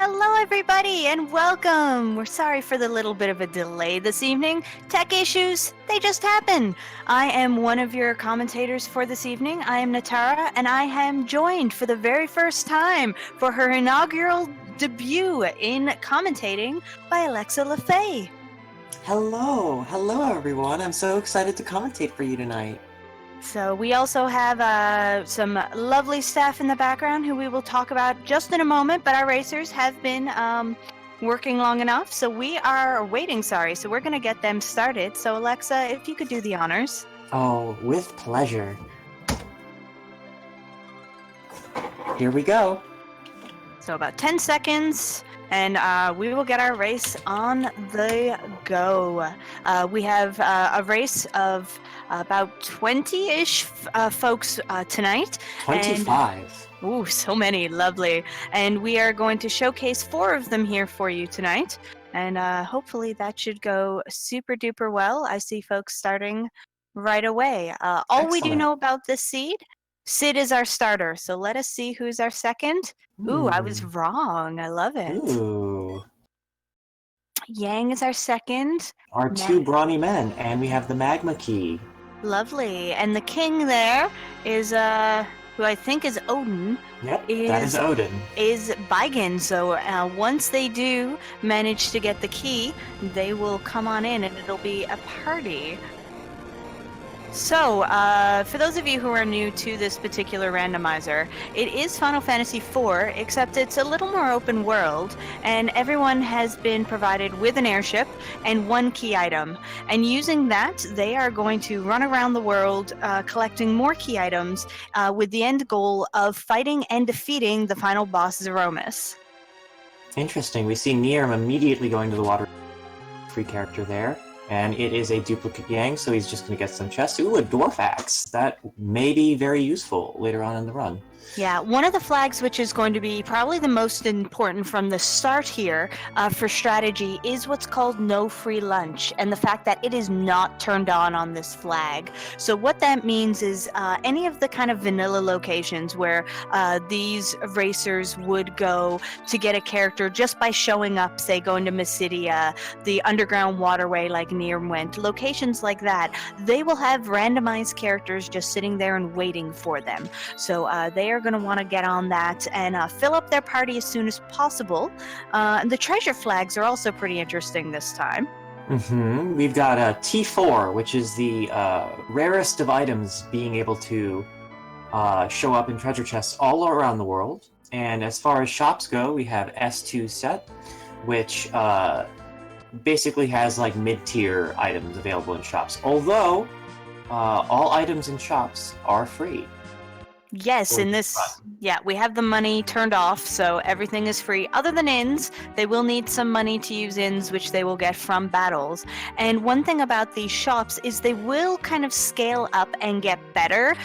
Hello, everybody, and welcome. We're sorry for the little bit of a delay this evening. Tech issues, they just happen. I am one of your commentators for this evening. I am Natara, and I am joined for the very first time for her inaugural debut in commentating by Alexa LaFay. Hello everyone. I'm so excited to commentate for you tonight. So we also have some lovely staff in the background who we will talk about just in a moment, but our racers have been working long enough, so we are waiting, so we're going to get them started. So Alexa, if you could do the honors. Oh, with pleasure. Here we go. So about 10 seconds, and we will get our race on the go. We have a race of about 20-ish folks tonight. 25. Ooh, so many. Lovely. And we are going to showcase 4 of them here for you tonight. And hopefully that should go super duper well. I see folks starting right away. All we do know about this seed, Sid is our starter. So let us see who's our second. Ooh, I was wrong. I love it. Ooh. Yang is our second. Our 2 brawny men, and we have the magma key. Lovely. And the king there is who I think is Odin. Yep, that is Odin. Is Baigen. So once they do manage to get the key, they will come on in and it'll be a party. So, for those of you who are new to this particular randomizer, it is Final Fantasy IV, except it's a little more open world, and everyone has been provided with an airship and 1 key item. And using that, they are going to run around the world collecting more key items with the end goal of fighting and defeating the final boss, Zeromus. Interesting. We see Nirm immediately going to the water. Free character there. And it is a duplicate Yang, so he's just going to get some chests. Ooh, a Dwarf Axe. That may be very useful later on in the run. Yeah, one of the flags which is going to be probably the most important from the start here for strategy is what's called no free lunch, and the fact that it is not turned on this flag. So what that means is any of the kind of vanilla locations where these racers would go to get a character just by showing up, say going to Mysidia, the underground waterway like Nirm went, locations like that, they will have randomized characters just sitting there and waiting for them. So they are going to want to get on that and fill up their party as soon as possible. And the treasure flags are also pretty interesting this time. We've got a T4, which is the rarest of items being able to show up in treasure chests all around the world. And as far as shops go, we have S2 set, which basically has like mid-tier items available in shops. Although all items in shops are free. Yes, in this, we have the money turned off, so everything is free. Other than inns, they will need some money to use inns, which they will get from battles. And one thing about these shops is they will kind of scale up and get better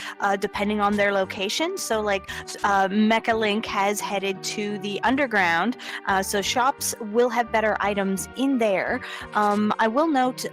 depending on their location. So like Mecha Link has headed to the underground, so shops will have better items in there. I will note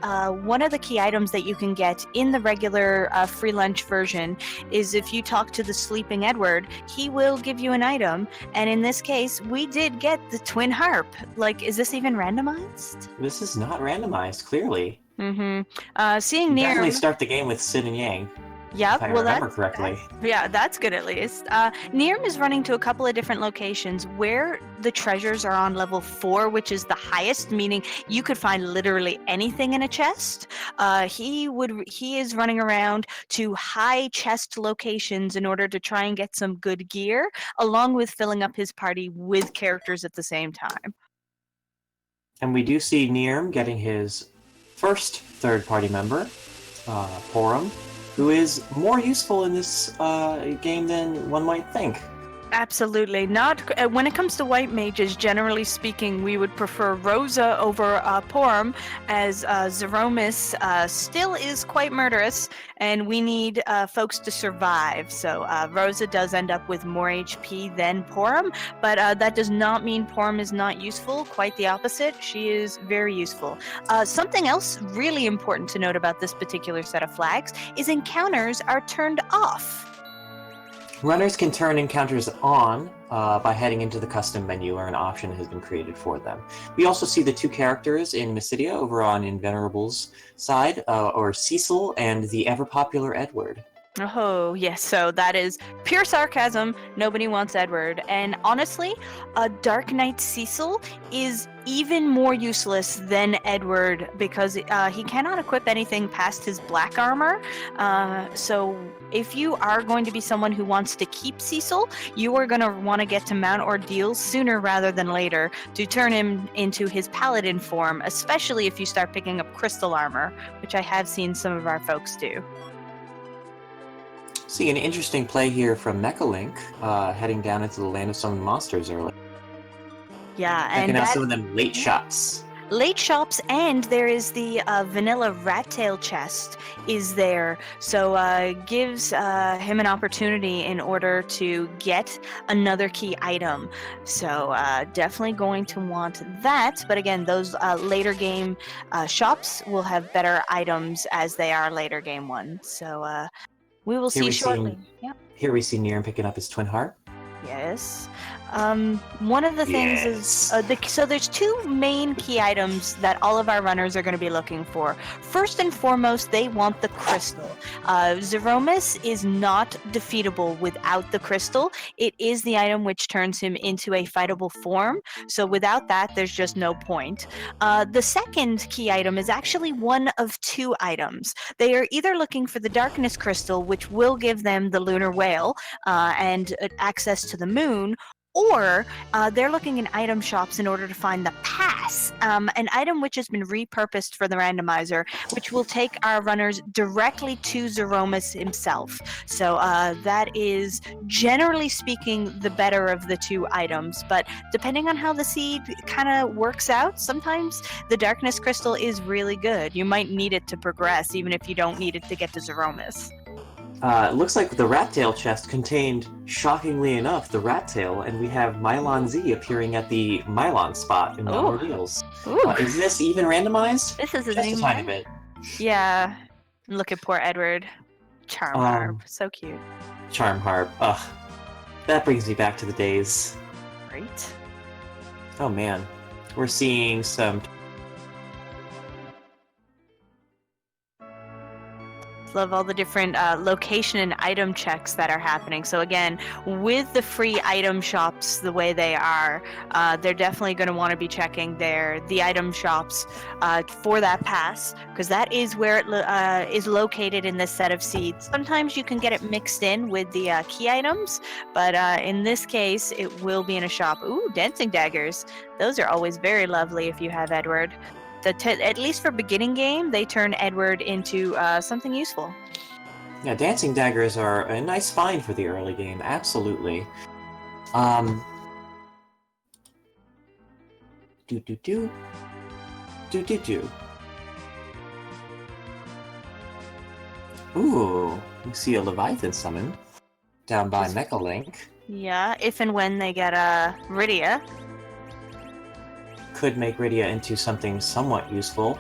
one of the key items that you can get in the regular free lunch version is if you talk to the Sleeping Edward, he will give you an item, and in this case we did get the twin harp. Like, is this even randomized? This is not randomized, clearly. Seeing you Nirm, definitely start the game with Sid and Yang. Yep, if I remember correctly. That's good at least. Nirm is running to a couple of different locations where the treasures are on level 4, which is the highest, meaning you could find literally anything in a chest. He is running around to high chest locations in order to try and get some good gear, along with filling up his party with characters at the same time. And we do see Nirm getting his first third-party member, Porum, who is more useful in this game than one might think. Absolutely. Not when it comes to white mages, generally speaking, we would prefer Rosa over Porum, as Zeromus still is quite murderous, and we need folks to survive. So Rosa does end up with more HP than Porum, but that does not mean Porum is not useful. Quite the opposite. She is very useful. Something else really important to note about this particular set of flags is encounters are turned off. Runners can turn encounters on by heading into the custom menu where an option has been created for them. We also see the two characters in Mysidia over on Invenerable's side, or Cecil and the ever-popular Edward. Oh, yes, so that is pure sarcasm. Nobody wants Edward. And honestly, a Dark Knight Cecil is even more useless than Edward because he cannot equip anything past his black armor. So if you are going to be someone who wants to keep Cecil, you are going to want to get to Mount Ordeal sooner rather than later to turn him into his paladin form, especially if you start picking up crystal armor, which I have seen some of our folks do. See an interesting play here from Mechalink, heading down into the land of some monsters early. Yeah, Checking out some of them late shops. Late shops, and there is the vanilla rat tail chest is there, so gives him an opportunity in order to get another key item. So definitely going to want that. But again, those later game shops will have better items as they are later game ones. So we will see shortly. Here we see Niren picking up his twin heart. Yes. One of the things is so there's two main key items that all of our runners are going to be looking for. First and foremost, they want the crystal. Zeromus is not defeatable without the crystal. It is the item which turns him into a fightable form. So without that, there's just no point. The second key item is actually one of two items. They are either looking for the darkness crystal, which will give them the lunar whale and access to the moon, or they're looking in item shops in order to find the pass, an item which has been repurposed for the randomizer, which will take our runners directly to Zeromus himself. So that is, generally speaking, the better of the two items. But depending on how the seed kind of works out, sometimes the darkness crystal is really good. You might need it to progress, even if you don't need it to get to Zeromus. It looks like the rat tail chest contained, shockingly enough, the rat tail, and we have Mylon Z appearing at the Mylon spot in the Ordeals. Is this even randomized? This is just a tiny bit. Yeah. Look at poor Edward. Charm harp. So cute. Charm harp. Ugh. That brings me back to the days. Right. Oh man. We're seeing some... Love all the different location and item checks that are happening. So again, with the free item shops the way they are, they're definitely going to want to be checking the item shops for that pass, because that is where it is located in this set of seeds. Sometimes you can get it mixed in with the key items, but in this case, it will be in a shop. Ooh, dancing daggers. Those are always very lovely if you have Edward. At least for beginning game, they turn Edward into something useful. Yeah, dancing daggers are a nice find for the early game, absolutely. Do. Ooh, we see a Leviathan summon down by Mechalink. Yeah, if and when they get Rydia. Could make Rydia into something somewhat useful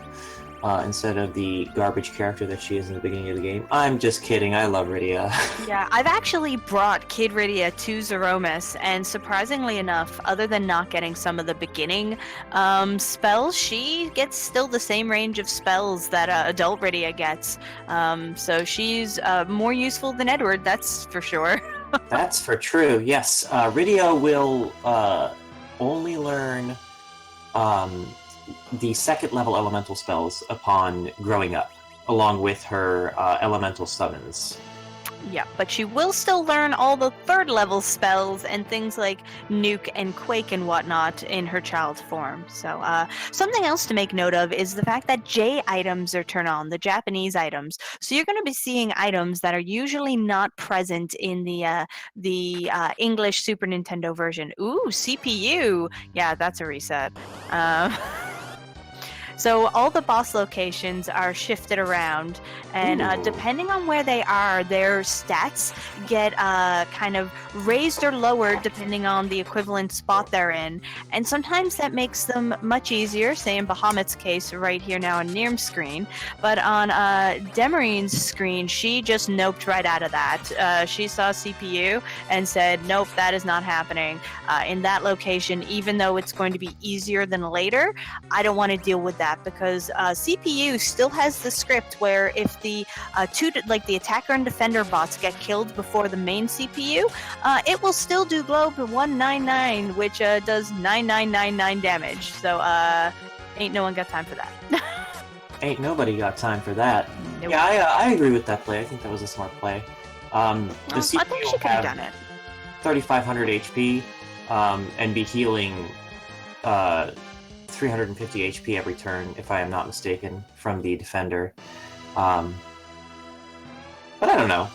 instead of the garbage character that she is in the beginning of the game. I'm just kidding. I love Rydia. Yeah, I've actually brought Kid Rydia to Zeromus, and surprisingly enough, other than not getting some of the beginning spells, she gets still the same range of spells that adult Rydia gets. So she's more useful than Edward, that's for sure. That's for true, yes. Rydia will only learn the second level elemental spells upon growing up, along with her elemental summons. Yeah, but she will still learn all the third level spells and things like Nuke and Quake and whatnot in her child form. So something else to make note of is the fact that J items are turned on, the Japanese items. So you're going to be seeing items that are usually not present in the English Super Nintendo version. Ooh, CPU. Yeah, that's a reset. So all the boss locations are shifted around, and Ooh. depending on where they are, their stats get kind of raised or lowered depending on the equivalent spot they're in. And sometimes that makes them much easier, say in Bahamut's case right here now on Nirm's screen. But on Demarine's screen, she just noped right out of that. She saw CPU and said, nope, that is not happening in that location, even though it's going to be easier than later. I don't want to deal with that because CPU still has the script where if the the attacker and defender bots get killed before the main CPU, it will still do Globe 199, which does 9999 damage. So ain't no one got time for that. Ain't nobody got time for that. Nope. Yeah, I agree with that play. I think that was a smart play. The CPU I think she could have done it. 3,500 HP and be healing 350 HP every turn, if I am not mistaken, from the defender. But I don't know.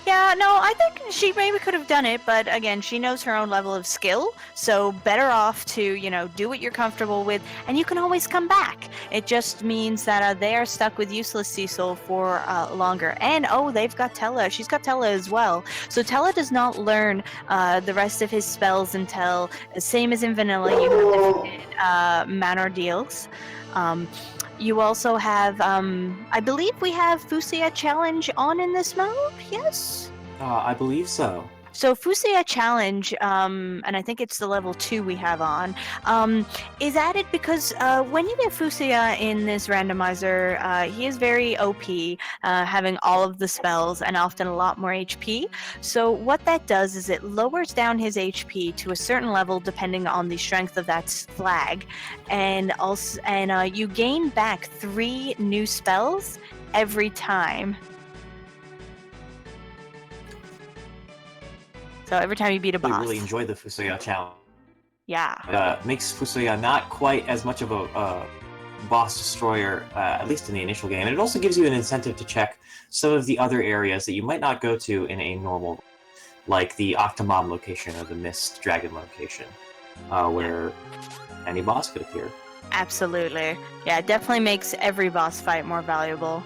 Yeah, no, I think she maybe could have done it, but again, she knows her own level of skill, so better off to, do what you're comfortable with, and you can always come back. It just means that they are stuck with useless Cecil for longer. And, they've got Tella. She's got Tella as well. So Tella does not learn the rest of his spells until, same as in Vanilla, you have different mana deals. You also have, I believe we have Fusia Challenge on in this mode, yes? I believe so. So Fusia Challenge, and I think it's the level 2 we have on, is added because when you get Fusia in this randomizer, he is very OP, having all of the spells and often a lot more HP. So what that does is it lowers down his HP to a certain level depending on the strength of that flag, and you gain back 3 new spells every time. So every time you beat a boss. I really enjoy the Fusoya challenge. Yeah. Makes Fusoya not quite as much of a boss destroyer, at least in the initial game. And it also gives you an incentive to check some of the other areas that you might not go to in a normal, like the Octomom location or the Mist Dragon location, where any boss could appear. Absolutely. Yeah, it definitely makes every boss fight more valuable.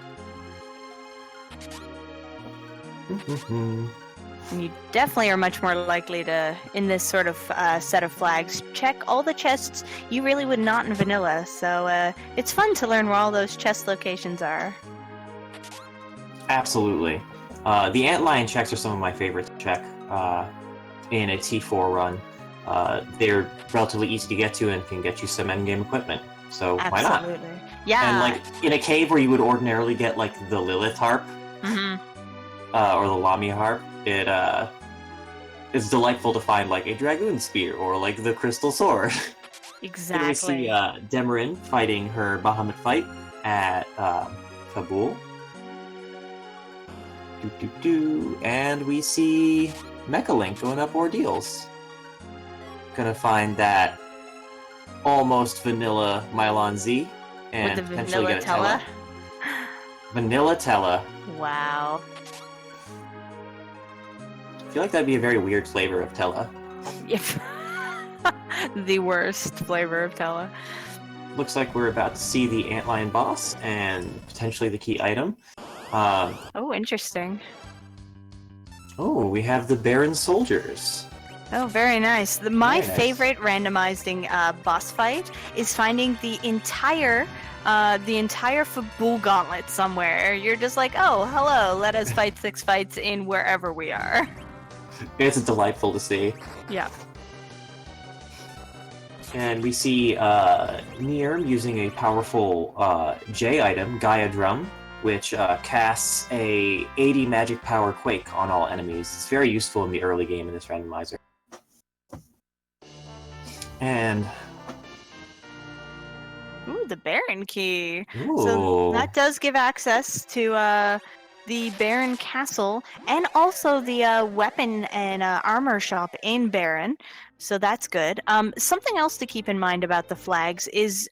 And you definitely are much more likely to, in this sort of set of flags, check all the chests you really would not in Vanilla. So it's fun to learn where all those chest locations are. Absolutely. The Antlion checks are some of my favorites to check in a T4 run. They're relatively easy to get to and can get you some endgame equipment. So why not? Absolutely. Yeah. And like in a cave where you would ordinarily get like the Lilith harp or the Lamia harp, it is delightful to find like a Dragoon Spear or like the Crystal Sword. Exactly. And we see Demarine fighting her Bahamut fight at Kabul. And we see Mechalink going up Ordeals. Gonna find that almost vanilla Mylon Z and with the potentially Vanilla get a Tella. Vanilla Tella. Wow. I feel like that'd be a very weird flavor of Tella. The worst flavor of Tella. Looks like we're about to see the Antlion boss and potentially the key item. Oh, interesting. Oh, we have the Baron Soldiers. Oh, very nice. My Very nice. favorite randomizing boss fight is finding the entire Fabul gauntlet somewhere. You're just like, oh, hello, let us fight 6 fights in wherever we are. It's delightful to see. Yeah. And we see Nirm using a powerful J item, Gaia Drum, which casts a 80 magic power quake on all enemies. It's very useful in the early game in this randomizer. And Ooh, the Baron key. ooh, So that does give access to the Baron Castle and also the weapon and armor shop in Baron. So that's good. Something else to keep in mind about the flags is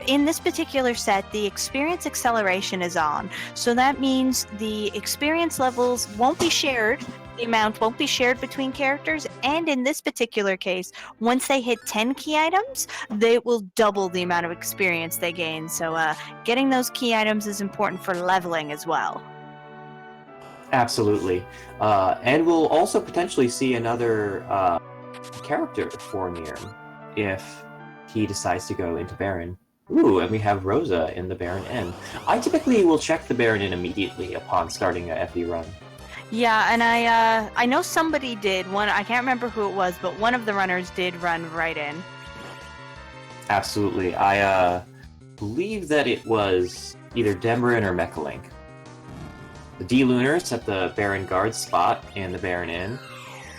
in this particular set, the experience acceleration is on. So that means the experience levels won't be shared the amount won't be shared between characters, and in this particular case, once they hit 10 key items, they will double the amount of experience they gain. So getting those key items is important for leveling as well. Absolutely. And we'll also potentially see another character for Nirm if he decides to go into Baron. Ooh, and we have Rosa in the Baron Inn. I typically will check the Baron Inn immediately upon starting a FE run. Yeah, and I know somebody did. I can't remember who it was, but one of the runners did run right in. Absolutely. I believe that it was either Demarin or Mechalink. The D-Lunars at the Baron Guard spot in the Baron Inn.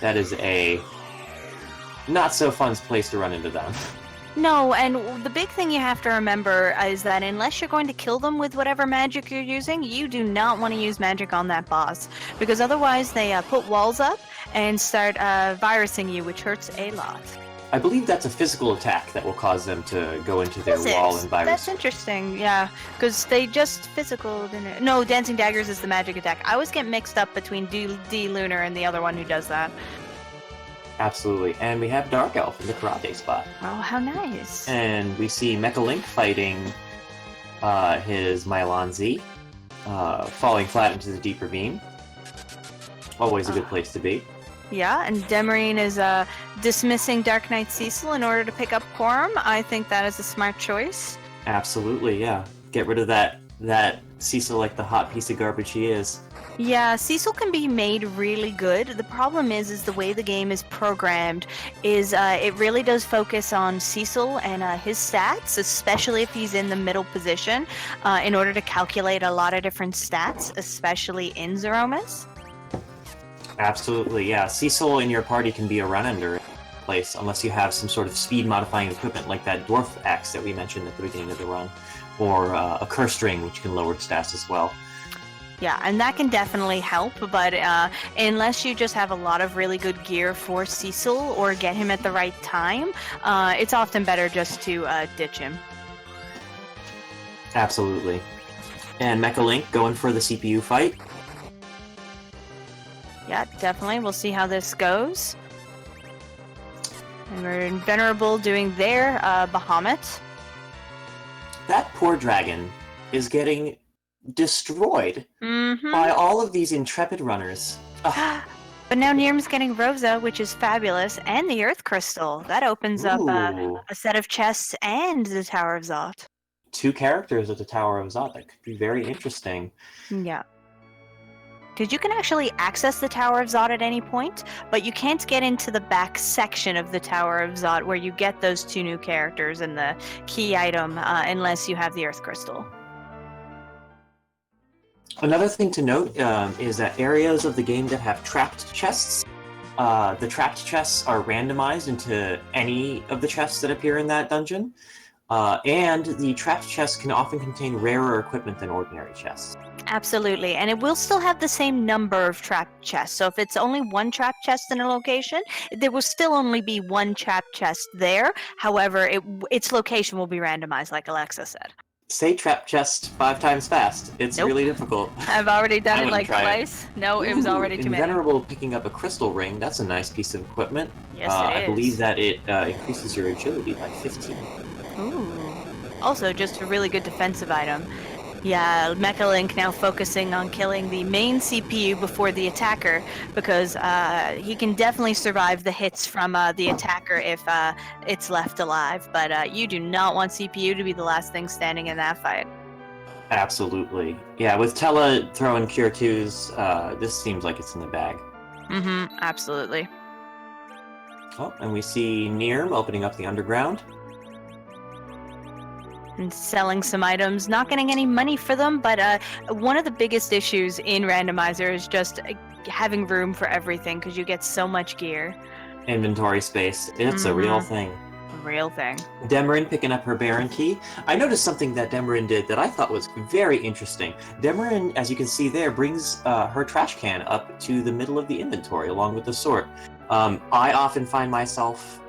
That is a not-so-fun place to run into them. No, and the big thing you have to remember is that unless you're going to kill them with whatever magic you're using, you do not want to use magic on that boss, because otherwise they put walls up and start virusing you, which hurts a lot. I believe that's a physical attack that will cause them to go into their wall and virus. That's interesting, yeah, because they just physical. No, Dancing Daggers is the magic attack. I always get mixed up between D-Lunar and the other one who does that. Absolutely. And we have Dark Elf in the karate spot. Oh, how nice. And we see Mechalink fighting his Mylon Z, falling flat into the deep ravine. Always a good place to be. Yeah, and Demarin is dismissing Dark Knight Cecil in order to pick up Quorum. I think that is a smart choice. Absolutely, yeah. Get rid of that Cecil like the hot piece of garbage he is. Yeah, Cecil can be made really good. The problem is the way the game is programmed is it really does focus on Cecil and his stats, especially if he's in the middle position, in order to calculate a lot of different stats, especially in Zeromus. Absolutely, yeah. Cecil in your party can be a run-ender place unless you have some sort of speed-modifying equipment like that Dwarf Axe that we mentioned at the beginning of the run, or a Curse Ring, which can lower stats as well. Yeah, and that can definitely help, but unless you just have a lot of really good gear for Cecil or get him at the right time, it's often better just to ditch him. Absolutely. And Mechalink going for the CPU fight. Yeah, definitely. We'll see how this goes. And we're in Venerable doing their Bahamut. That poor dragon is getting destroyed Mm-hmm. by all of these intrepid runners. But now Nirm's getting Rosa, which is fabulous, and the Earth Crystal. That opens up a set of chests and the Tower of Zot. 2 characters at the Tower of Zot. That could be very interesting. Yeah. Because you can actually access the Tower of Zot at any point, but you can't get into the back section of the Tower of Zot where you get those 2 new characters and the key item unless you have the Earth Crystal. Another thing to note is that areas of the game that have trapped chests, the trapped chests are randomized into any of the chests that appear in that dungeon, and the trapped chests can often contain rarer equipment than ordinary chests. Absolutely, and it will still have the same number of trapped chests. So if it's only 1 trapped chest in a location, there will still only be 1 trapped chest there. However, its location will be randomized, like Alexa said. Say trap chest 5 times fast. It's really difficult. I've already done I it like wouldn't try twice. No, it was already too many. Venerable picking up a crystal ring. That's a nice piece of equipment. Yes, it I is. believe that it increases your agility by 15. Ooh. Also, just a really good defensive item. Yeah, Mechalink now focusing on killing the main CPU before the attacker, because he can definitely survive the hits from the attacker if it's left alive. But you do not want CPU to be the last thing standing in that fight. Absolutely. Yeah, with Tella throwing Cure 2s, this seems like it's in the bag. Mm-hmm, absolutely. Oh, and we see Nirm opening up the underground. And selling some items, not getting any money for them, but one of the biggest issues in Randomizer is just having room for everything, because you get so much gear. Inventory space. It's a real thing. Real thing. Demarin picking up her Baron key. I noticed something that Demarin did that I thought was very interesting. Demarin, as you can see there, brings her trash can up to the middle of the inventory along with the sword. I often find myself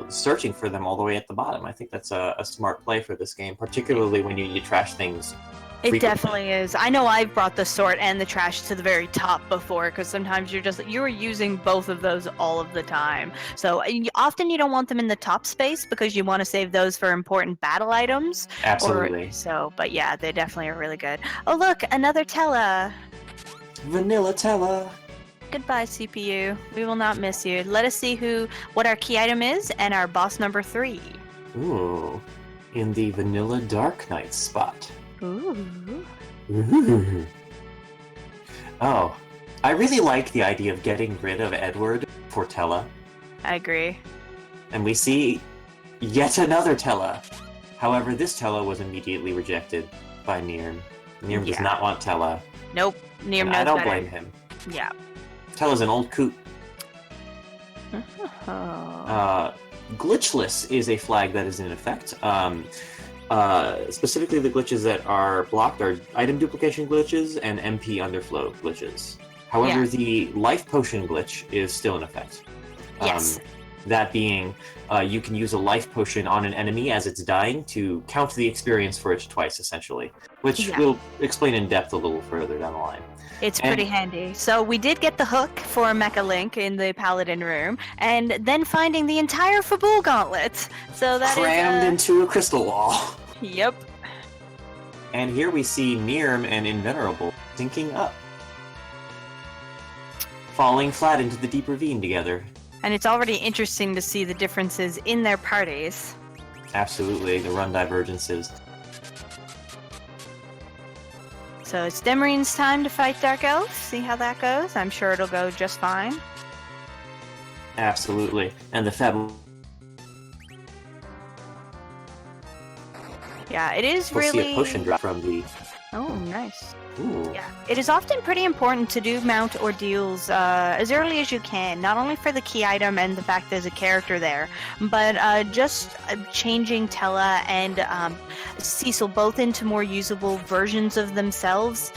searching for them all the way at the bottom. I think that's a smart play for this game, particularly when you need to trash things It definitely is. I know I've brought the sort and the trash to the very top before, because sometimes you're using both of those all of the time. So often you don't want them in the top space because you want to save those for important battle items. Absolutely. But yeah, they definitely are really good. Oh look, another Tella. Vanilla Tella. Goodbye, CPU. We will not miss you. Let us see what our key item is and our boss number 3. Ooh, in the Vanilla Dark Knight spot. Ooh. Ooh. Oh, I really like the idea of getting rid of Edward for Tella. I agree. And we see yet another Tella. However, this Tella was immediately rejected by Nirm. Nirm does not want Tella. Nope. Nirm knows I don't better. blame him. Yeah. Tella's an old coot. Oh. Glitchless is a flag that is in effect. Specifically, the glitches that are blocked are item duplication glitches and MP underflow glitches. However, the life potion glitch is still in effect. Yes. That being, you can use a life potion on an enemy as it's dying to count the experience for it twice, essentially. Which we'll explain in depth a little further down the line. It's pretty handy. So we did get the hook for Mecha Link in the Paladin room, and then finding the entire Fabul Gauntlet. So that crammed into a crystal wall. Yep. And here we see Nirm and Invenerable syncing up, falling flat into the deep ravine together. And it's already interesting to see the differences in their parties. Absolutely, the run divergences. So it's Demarine's time to fight Dark Elf. See how that goes. I'm sure it'll go just fine. Absolutely. And the Feb... Yeah, it is we'll really... see a potion drop from the... Oh, nice. Ooh. Yeah, it is often pretty important to do mount ordeals as early as you can, not only for the key item and the fact there's a character there, but just changing Tella and Cecil both into more usable versions of themselves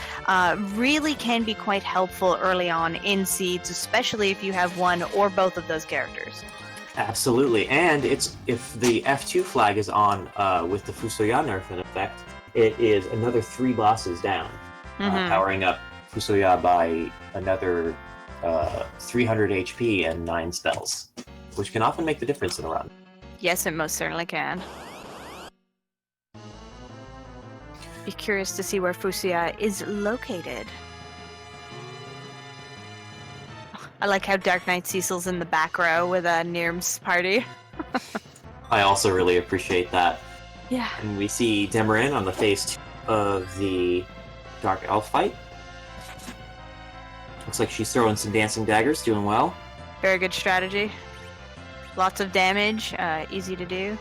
really can be quite helpful early on in Seeds, especially if you have one or both of those characters. Absolutely, and it's if the F2 flag is on with the Fusoya nerf in effect, it is another 3 bosses down. Powering up Fusoya by another 300 HP and 9 spells, which can often make the difference in a run. Yes, it most certainly can. Be curious to see where Fusoya is located. I like how Dark Knight Cecil's in the back row with Nirm's party. I also really appreciate that. Yeah. And we see Demarine on the phase 2 of the Dark Elf fight. Looks like she's throwing some dancing daggers, doing well. Very good strategy. Lots of damage, easy to do.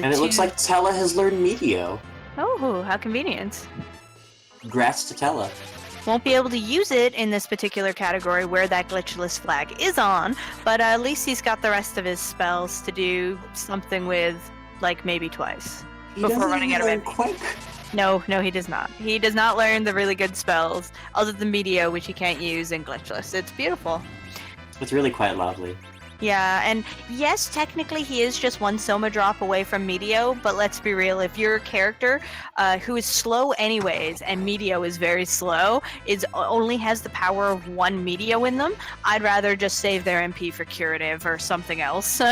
And it looks like Tella has learned Meteo. Oh, how convenient. Congrats to Tella. Won't be able to use it in this particular category where that glitchless flag is on, but at least he's got the rest of his spells to do something with, like maybe twice. Before running out of MP. No, he does not. He does not learn the really good spells, other than Meteo, which he can't use in Glitchless. It's beautiful. It's really quite lovely. Yeah, and yes, technically he is just one Soma drop away from Meteo, but let's be real, if you're a character who is slow anyways, and Meteo is very slow, only has the power of 1 Meteo in them, I'd rather just save their MP for Curative or something else.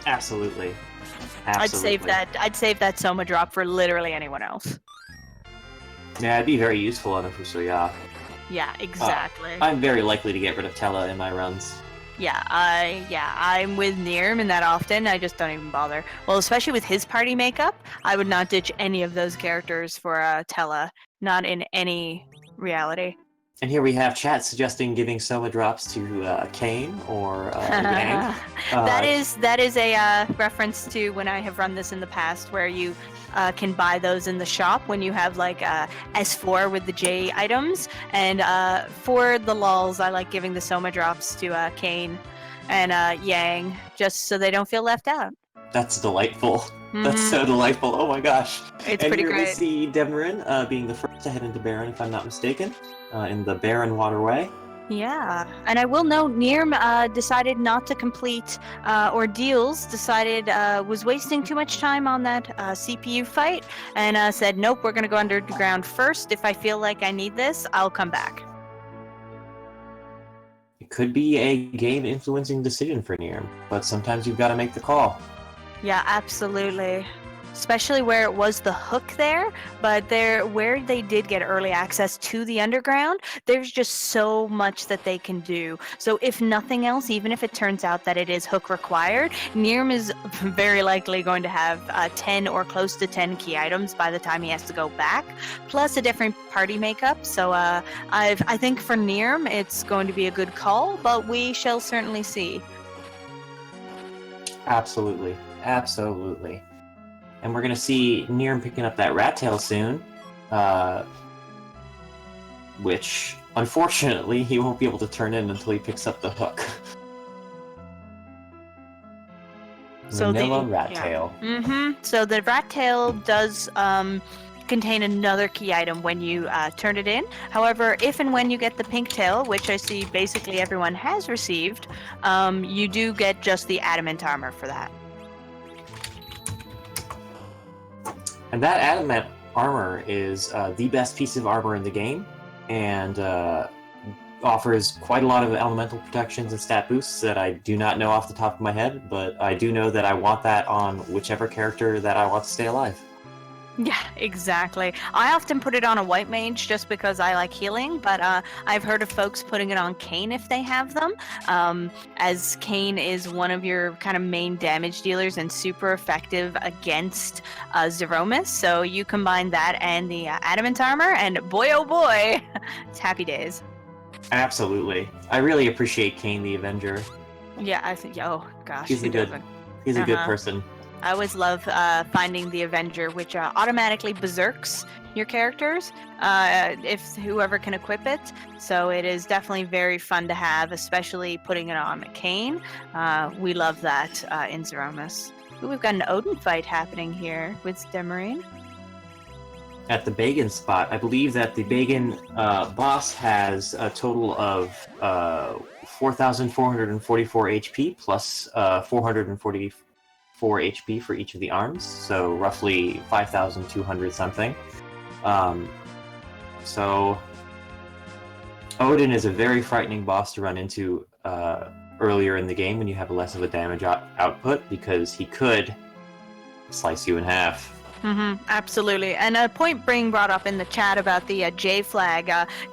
Absolutely. I'd save that Soma drop for literally anyone else. Yeah, it'd be very useful on a Fusoya. Yeah, exactly. I'm very likely to get rid of Tella in my runs. I'm with Nirm in that often. I just don't even bother. Well, especially with his party makeup, I would not ditch any of those characters for Tella. Not in any reality. And here we have chat suggesting giving Soma drops to Kane or Yang. That is a reference to when I have run this in the past, where you can buy those in the shop when you have like S4 with the J items. And for the lulz, I like giving the Soma drops to Kane and Yang, just so they don't feel left out. That's delightful. Mm-hmm. That's so delightful. Oh my gosh. It's pretty great. We see Demarine being the first to head into Baron, if I'm not mistaken, in the Baron Waterway. Yeah, and I will note Nirm decided not to complete ordeals, was wasting too much time on that CPU fight, and said, nope, we're going to go underground first. If I feel like I need this, I'll come back. It could be a game-influencing decision for Nirm, but sometimes you've got to make the call. Yeah, absolutely. Especially where it was the hook there, but where they did get early access to the underground, there's just so much that they can do. So if nothing else, even if it turns out that it is hook required, Nirm is very likely going to have 10 or close to 10 key items by the time he has to go back, plus a different party makeup. So I think for Nirm, it's going to be a good call, but we shall certainly see. Absolutely. Absolutely. And we're going to see Nirm picking up that rat tail soon, which, unfortunately, he won't be able to turn in until he picks up the hook. So Vanilla rat tail. So the rat tail does contain another key item when you turn it in. However, if and when you get the pink tail, which I see basically everyone has received, you do get just the adamant armor for that. And that adamant armor is the best piece of armor in the game, and offers quite a lot of elemental protections and stat boosts that I do not know off the top of my head, but I do know that I want that on whichever character that I want to stay alive. Yeah, exactly. I often put it on a white mage just because I like healing, but I've heard of folks putting it on Kayn if they have them, as Kayn is one of your kind of main damage dealers and super effective against Zeromus. So you combine that and the adamant armor, and boy oh boy, it's happy days. Absolutely. I really appreciate Kayn the Avenger. Yeah, I think. Oh gosh, He's a good person. I always love finding the Avenger, which automatically berserks your characters if whoever can equip it. So it is definitely very fun to have, especially putting it on Kayn. We love that in Zeromus. Ooh, we've got an Odin fight happening here with Demarine. At the Bagan spot, I believe that the Bagan boss has a total of 4,444 HP plus 444 HP for each of the arms, so roughly 5,200 something. So Odin is a very frightening boss to run into earlier in the game when you have less of a damage output, because he could slice you in half. Absolutely. And a point being brought up in the chat about the J flag.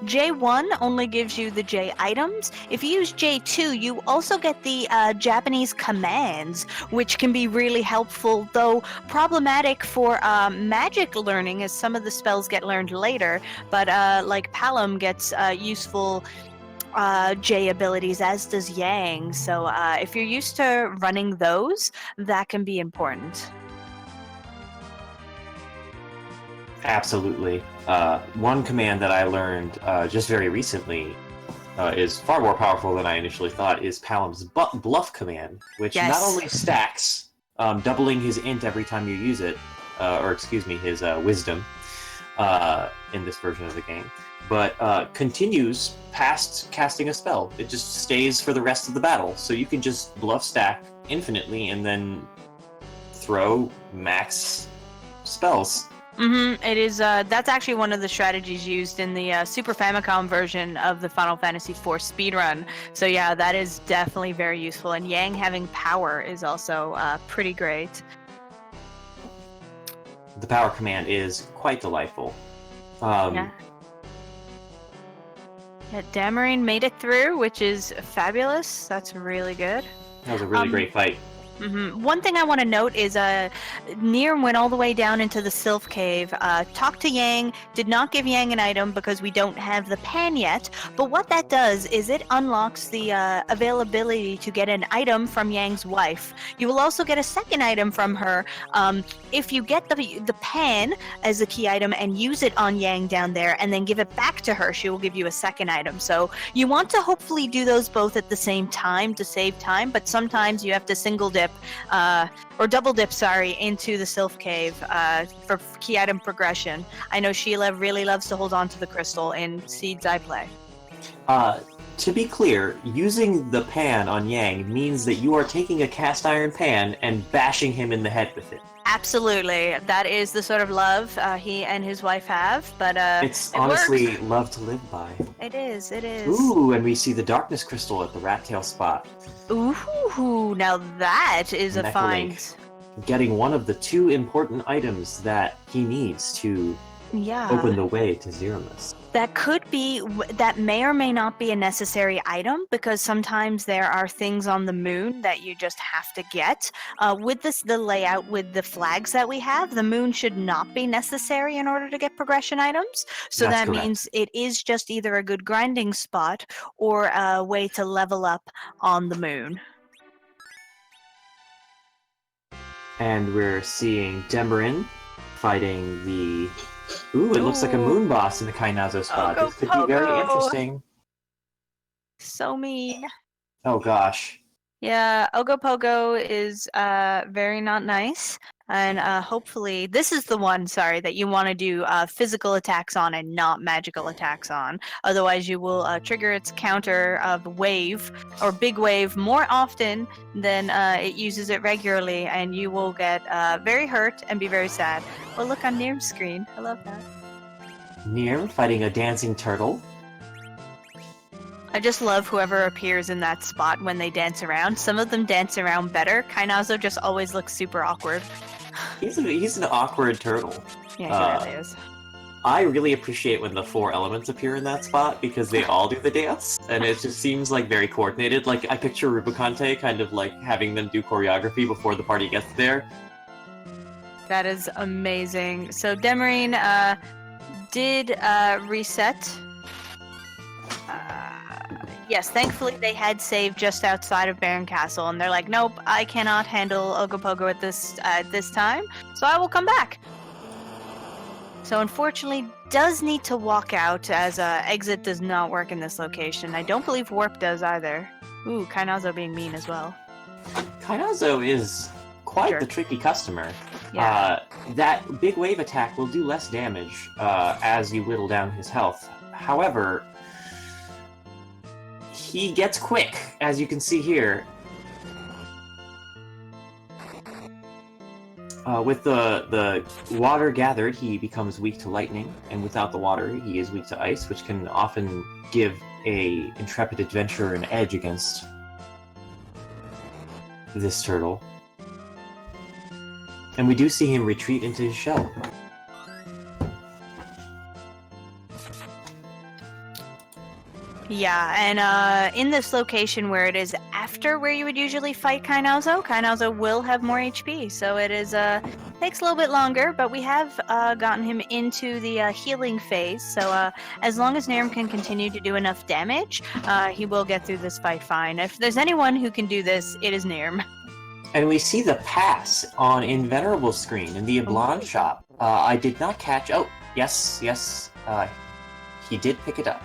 J1 only gives you the J items. If you use J2, you also get the Japanese commands, which can be really helpful, though problematic for magic learning, as some of the spells get learned later. But like Palom gets useful J abilities, as does Yang. So if you're used to running those, that can be important. Absolutely. One command that I learned just very recently is far more powerful than I initially thought, is Palom's bluff command, which not only stacks, doubling his int every time you use it, his wisdom in this version of the game, but continues past casting a spell. It just stays for the rest of the battle, so you can just bluff stack infinitely and then throw max spells. It is. That's actually one of the strategies used in the Super Famicom version of the Final Fantasy IV speedrun. So yeah, that is definitely very useful. And Yang having power is also pretty great. The power command is quite delightful. Yeah, Demarine made it through, which is fabulous. That's really good. That was a really great fight. One thing I want to note is Nirm went all the way down into the Sylph Cave, talked to Yang, did not give Yang an item because we don't have the pan yet, but what that does is it unlocks the availability to get an item from Yang's wife. You will also get a second item from her if you get the pan as a key item and use it on Yang down there and then give it back to her. She will give you a second item. So you want to hopefully do those both at the same time to save time, but sometimes you have to single dip or double dip, into the Sylph Cave for key item progression. I know Sheila really loves to hold on to the crystal in Seeds I play. to be clear, using the pan on Yang means that you are taking a cast iron pan and bashing him in the head with it. Absolutely. That is the sort of love he and his wife have, but It's it honestly works. love to live by. It is, it is. Ooh, and we see the darkness crystal at the rat tail spot. Ooh, now that is a Mechalink. find. Getting one of the 2 important items that he needs to Yeah. open the way to Zeromus. That could be, that may or may not be a necessary item, because sometimes there are things on the moon that you just have to get. With the layout with the flags that we have, the moon should not be necessary in order to get progression items. So That's that correct. means it is just either a good grinding spot or a way to level up on the moon. And we're seeing Demarin fighting the... Ooh, it looks like a moon boss in the Kainazo spot. This could be very Ogopogo! interesting. So mean. Oh gosh. Yeah, Ogopogo is very not nice. And hopefully, this is the one, sorry, that you want to do physical attacks on and not magical attacks on. Otherwise, you will trigger its counter of wave or big wave more often than it uses it regularly, and you will get very hurt and be very sad. Well, look on Nirm's screen. I love that. Nirm fighting a dancing turtle. I just love whoever appears in that spot when they dance around. Some of them dance around better. Kainazo just always looks super awkward. He's an awkward turtle. Yeah, he really is. I really appreciate when the 4 elements appear in that spot because they all do the dance, and it just seems like very coordinated. Like I picture Rubicante kind of like having them do choreography before the party gets there. That is amazing. So Demarin did reset. Yes, thankfully they had saved just outside of Baron Castle, and they're like, nope, I cannot handle Ogopogo at this time, so I will come back. So unfortunately, does need to walk out, as exit does not work in this location. I don't believe warp does either. Ooh, Kainazo being mean as well. Kainazo is quite Sure. the tricky customer. Yeah. That big wave attack will do less damage as you whittle down his health. However, he gets quick, as you can see here. With the water gathered, he becomes weak to lightning, and without the water, he is weak to ice, which can often give a intrepid adventurer an edge against this turtle. And we do see him retreat into his shell. Yeah, and in this location where it is after where you would usually fight Kainazo will have more HP, so it is takes a little bit longer, but we have gotten him into the healing phase, so as long as Nirm can continue to do enough damage, he will get through this fight fine. If there's anyone who can do this, it is Nirm. And we see the pass on Invenerable's screen in the Ablan shop. I did not catch... Oh, yes, he did pick it up.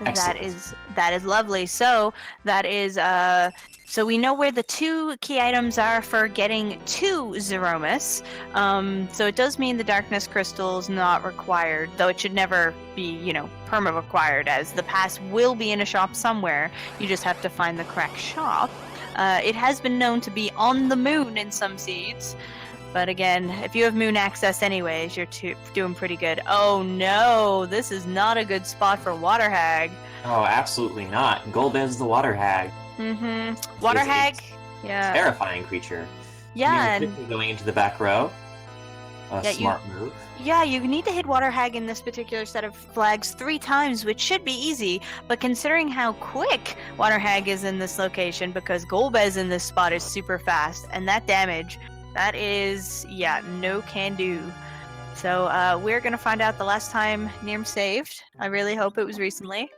Excellent. That is lovely. So that is so we know where the 2 key items are for getting to Zeromus. So it does mean the darkness crystal is not required, though it should never be, perma required, as the pass will be in a shop somewhere. You just have to find the correct shop. It has been known to be on the moon in some seeds. But again, if you have moon access anyways, you're doing pretty good. Oh no, this is not a good spot for Water Hag. Oh, absolutely not. Golbez the Water Hag. Mm-hmm. Water Hag, yeah. Terrifying creature. Yeah, Nirm quickly going into the back row. Smart move. Yeah, you need to hit Water Hag in this particular set of flags 3 times, which should be easy, but considering how quick Water Hag is in this location, because Golbez in this spot is super fast, and that damage... That is, no can do. So we're going to find out the last time Nirm saved. I really hope it was recently.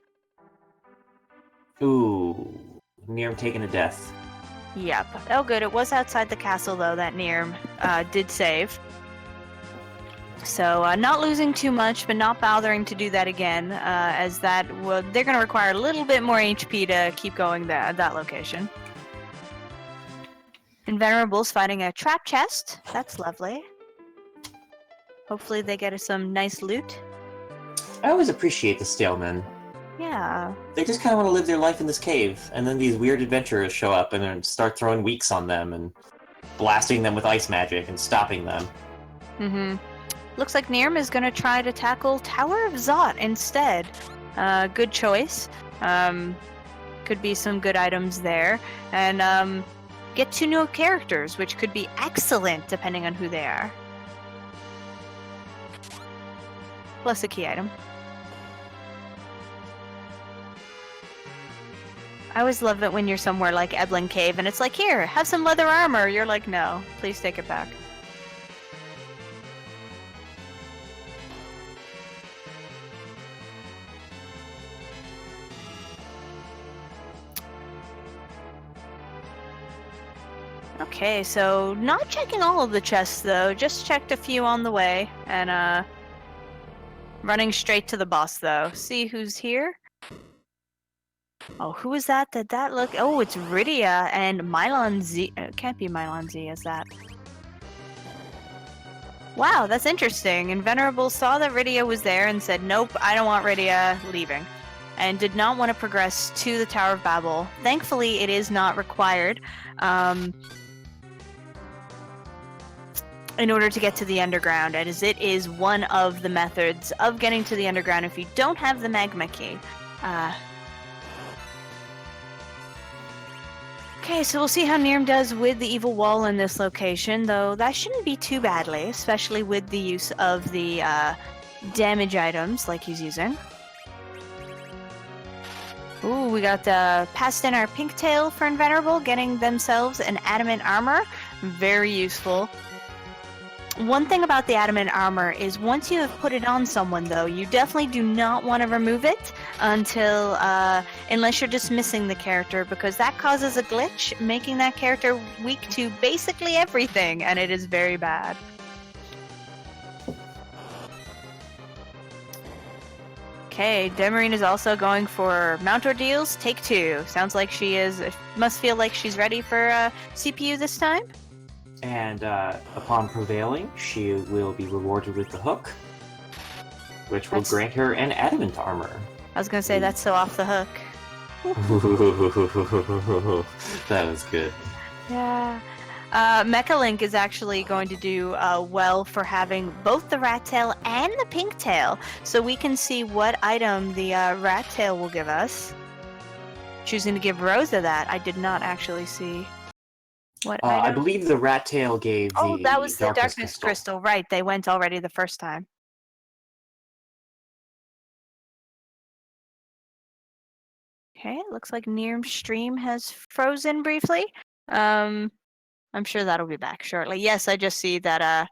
Ooh, Nirm taking a death. Yep. Oh good, it was outside the castle though that Nirm did save. So not losing too much, but not bothering to do that again, as they're going to require a little bit more HP to keep going that location. Invenerable's fighting a trap chest. That's lovely. Hopefully they get us some nice loot. I always appreciate the Stalemen. Yeah. They just kind of want to live their life in this cave, and then these weird adventurers show up and then start throwing weeks on them and blasting them with ice magic and stopping them. Mm-hmm. Looks like Nirm is gonna try to tackle Tower of Zot instead. Good choice. Could be some good items there. And get 2 new characters, which could be excellent depending on who they are. Plus a key item. I always love it when you're somewhere like Eblan Cave and it's like, here, have some leather armor. You're like, no, please take it back. Okay, so not checking all of the chests though, just checked a few on the way, and running straight to the boss though. See who's here? Oh, who is that? Did that look? Oh, it's Rydia and Mylon Z. It can't be Mylon Z, is that? Wow, that's interesting. And Venerable saw that Rydia was there and said, nope, I don't want Rydia, leaving. And did not want to progress to the Tower of Babel. Thankfully, it is not required. In order to get to the underground, as it is one of the methods of getting to the underground if you don't have the magma key. Okay, so we'll see how Nirm does with the evil wall in this location, though that shouldn't be too badly, especially with the use of the damage items like he's using. Ooh, we got passed in our pink tail for Invenerable, getting themselves an adamant armor. Very useful. One thing about the adamant armor is once you have put it on someone, though, you definitely do not want to remove it until, unless you're dismissing the character, because that causes a glitch, making that character weak to basically everything, and it is very bad. Okay, Demarine is also going for mount ordeals. Take 2. Sounds like she is. Must feel like she's ready for CPU this time. And upon prevailing, she will be rewarded with the hook, which will grant her an adamant armor. I was gonna say, that's so off the hook. That was good. Yeah. Mecha Link is actually going to do well for having both the rat tail and the pink tail, so we can see what item the rat tail will give us. Choosing to give Rosa that, I did not actually see. What I believe the rat tail gave Oh, the that was the darkness darkness crystal. Right, they went already the first time. Okay, it looks like Nirm's stream has frozen briefly. I'm sure that'll be back shortly. Yes, I just see that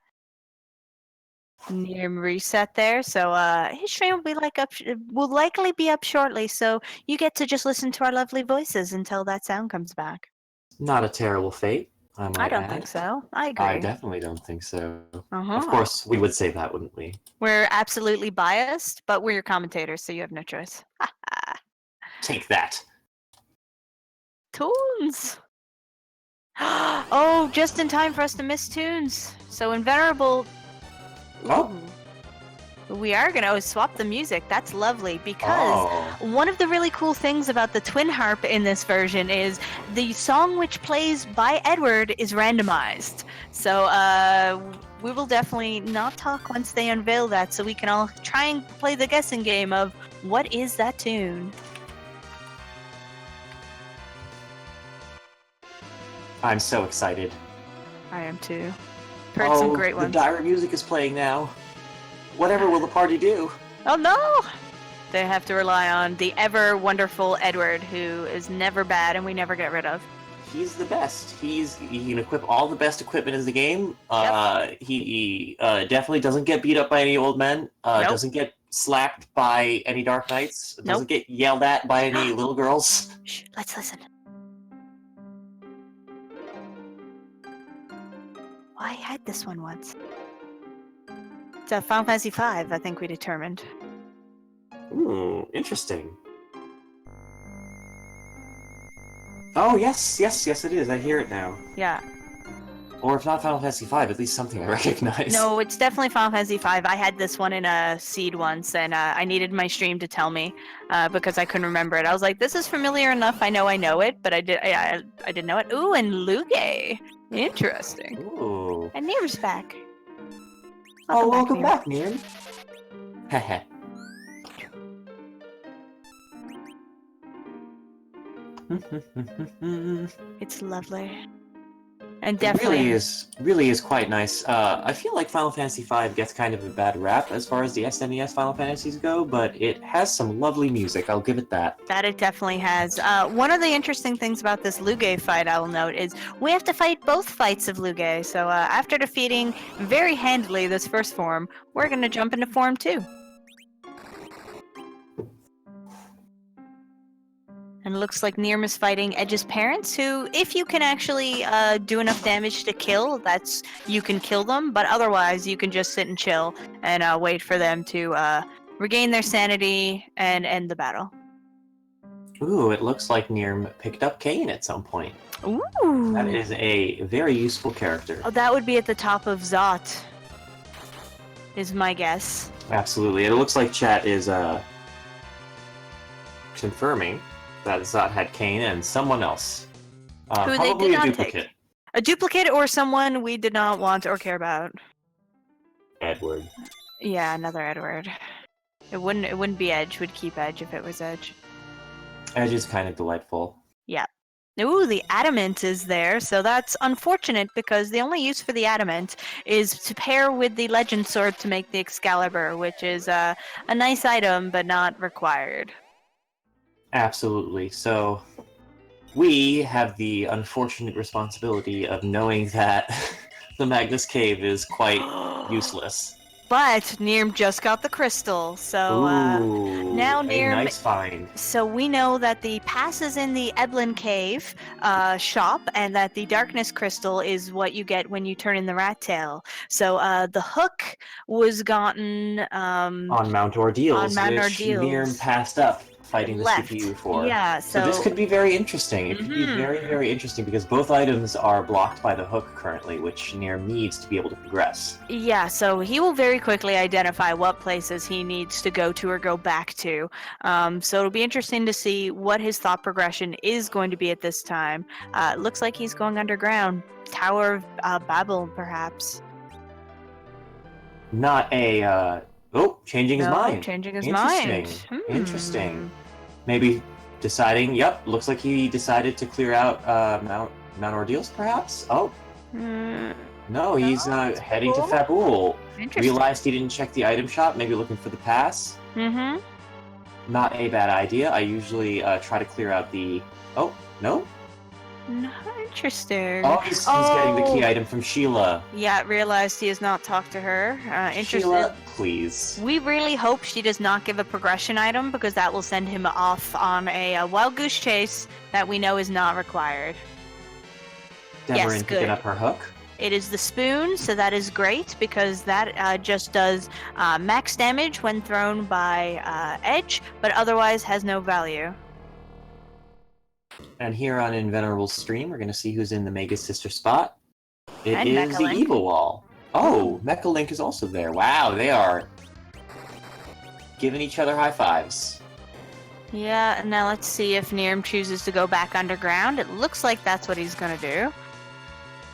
Nirm reset there, so his stream will be will likely be up shortly. So you get to just listen to our lovely voices until that sound comes back. Not a terrible fate, I might I don't add. think so. I agree. I definitely don't think so. Uh-huh. Of course, we would say that, wouldn't we? We're absolutely biased, but we're your commentators, so you have no choice. Take that. Tunes! Oh, just in time for us to miss tunes. So Invenerable. Oh. Ooh. We are gonna swap the music. That's lovely because one of the really cool things about the twin harp in this version is the song which plays by Edward is randomized. So we will definitely not talk once they unveil that, so we can all try and play the guessing game of what is that tune. I'm so excited. I am too. Heard some great ones. The dire music is playing now. Whatever will the party do? Oh no! They have to rely on the ever wonderful Edward, who is never bad and we never get rid of. He's the best. He can equip all the best equipment in the game. Yep. He definitely doesn't get beat up by any old men. Nope. Doesn't get slapped by any Dark Knights. Doesn't get yelled at by any little girls. Shh, let's listen. I had this one once. It's a Final Fantasy V, I think we determined. Ooh, interesting. Oh, yes, it is. I hear it now. Yeah. Or if not Final Fantasy V, at least something I recognize. No, it's definitely Final Fantasy V. I had this one in a seed once, and I needed my stream to tell me because I couldn't remember it. I was like, "This is familiar enough. I know it," but I didn't know it. Ooh, and Luge. Interesting. Ooh. And Nir's back. Welcome Nir. back, Nir. Heh. It's lovely. And It definitely really is quite nice. I feel like Final Fantasy V gets kind of a bad rap as far as the SNES Final Fantasies go, but it has some lovely music, I'll give it that. that it definitely has. One of the interesting things about this Luge fight, I will note, is we have to fight both fights of Luge. So after defeating very handily this first form, we're going to jump into form 2. And it looks like Nirm is fighting Edge's parents, who, if you can actually do enough damage to kill, you can kill them, but otherwise you can just sit and chill and wait for them to regain their sanity and end the battle. Ooh, it looks like Nirm picked up Kain at some point. Ooh! That is a very useful character. Oh, that would be at the top of Zot, is my guess. Absolutely. It looks like chat is confirming that Zot had Kain and someone else. Who they Probably did a not duplicate. take. A duplicate or someone we did not want or care about. Edward. Yeah, another Edward. It wouldn't be Edge. Would keep Edge if it was Edge. Edge is kind of delightful. Yeah. Ooh, the adamant is there, so that's unfortunate because the only use for the adamant is to pair with the legend sword to make the Excalibur, which is a nice item but not required. Absolutely. So, we have the unfortunate responsibility of knowing that the Magnus Cave is quite useless. But Nirm just got the crystal, so Ooh, now a Nirm. nice find. So we know that the pass is in the Eblin Cave shop, and that the Darkness Crystal is what you get when you turn in the Rat Tail. So the hook was gotten on Mount Ordeals, on Mount which Ordeals. Nirm passed up fighting the Left. CPU for. Yeah, So this could be very interesting. It could be Mhm. very, very interesting because both items are blocked by the hook currently, which Nirm needs to be able to progress. Yeah, so he will very quickly identify what places he needs to go to or go back to. So it'll be interesting to see what his thought progression is going to be at this time. It looks like he's going underground. Tower of Babel, perhaps. Not a changing his No, mind. changing his Interesting. mind. Interesting. Maybe deciding. Yep, looks like he decided to clear out Mount Ordeals, perhaps. Oh Mm, no, he's heading to Fabul? Fabul. interesting. Realized he didn't check the item shop. Maybe looking for the pass. Mm-hmm. Not a bad idea. I usually try to clear out the. Oh no! Interesting. Oh, he's getting the key Oh. item from Sheila. Yeah, realized he has not talked to her. Interesting. Sheila, please. We really hope she does not give a progression item because that will send him off on a wild goose chase that we know is not required. Demarin good. picking up her hook. It is the spoon, so that is great because that just does max damage when thrown by Edge, but otherwise has no value. And here on Invenerable's stream, we're going to see who's in the Mega Sister spot. It And is the Mechalink. Evil Wall. Oh, Mechalink is also there. Wow, they are giving each other high fives. Yeah, now let's see if Nirm chooses to go back underground. It looks like that's what he's going to do.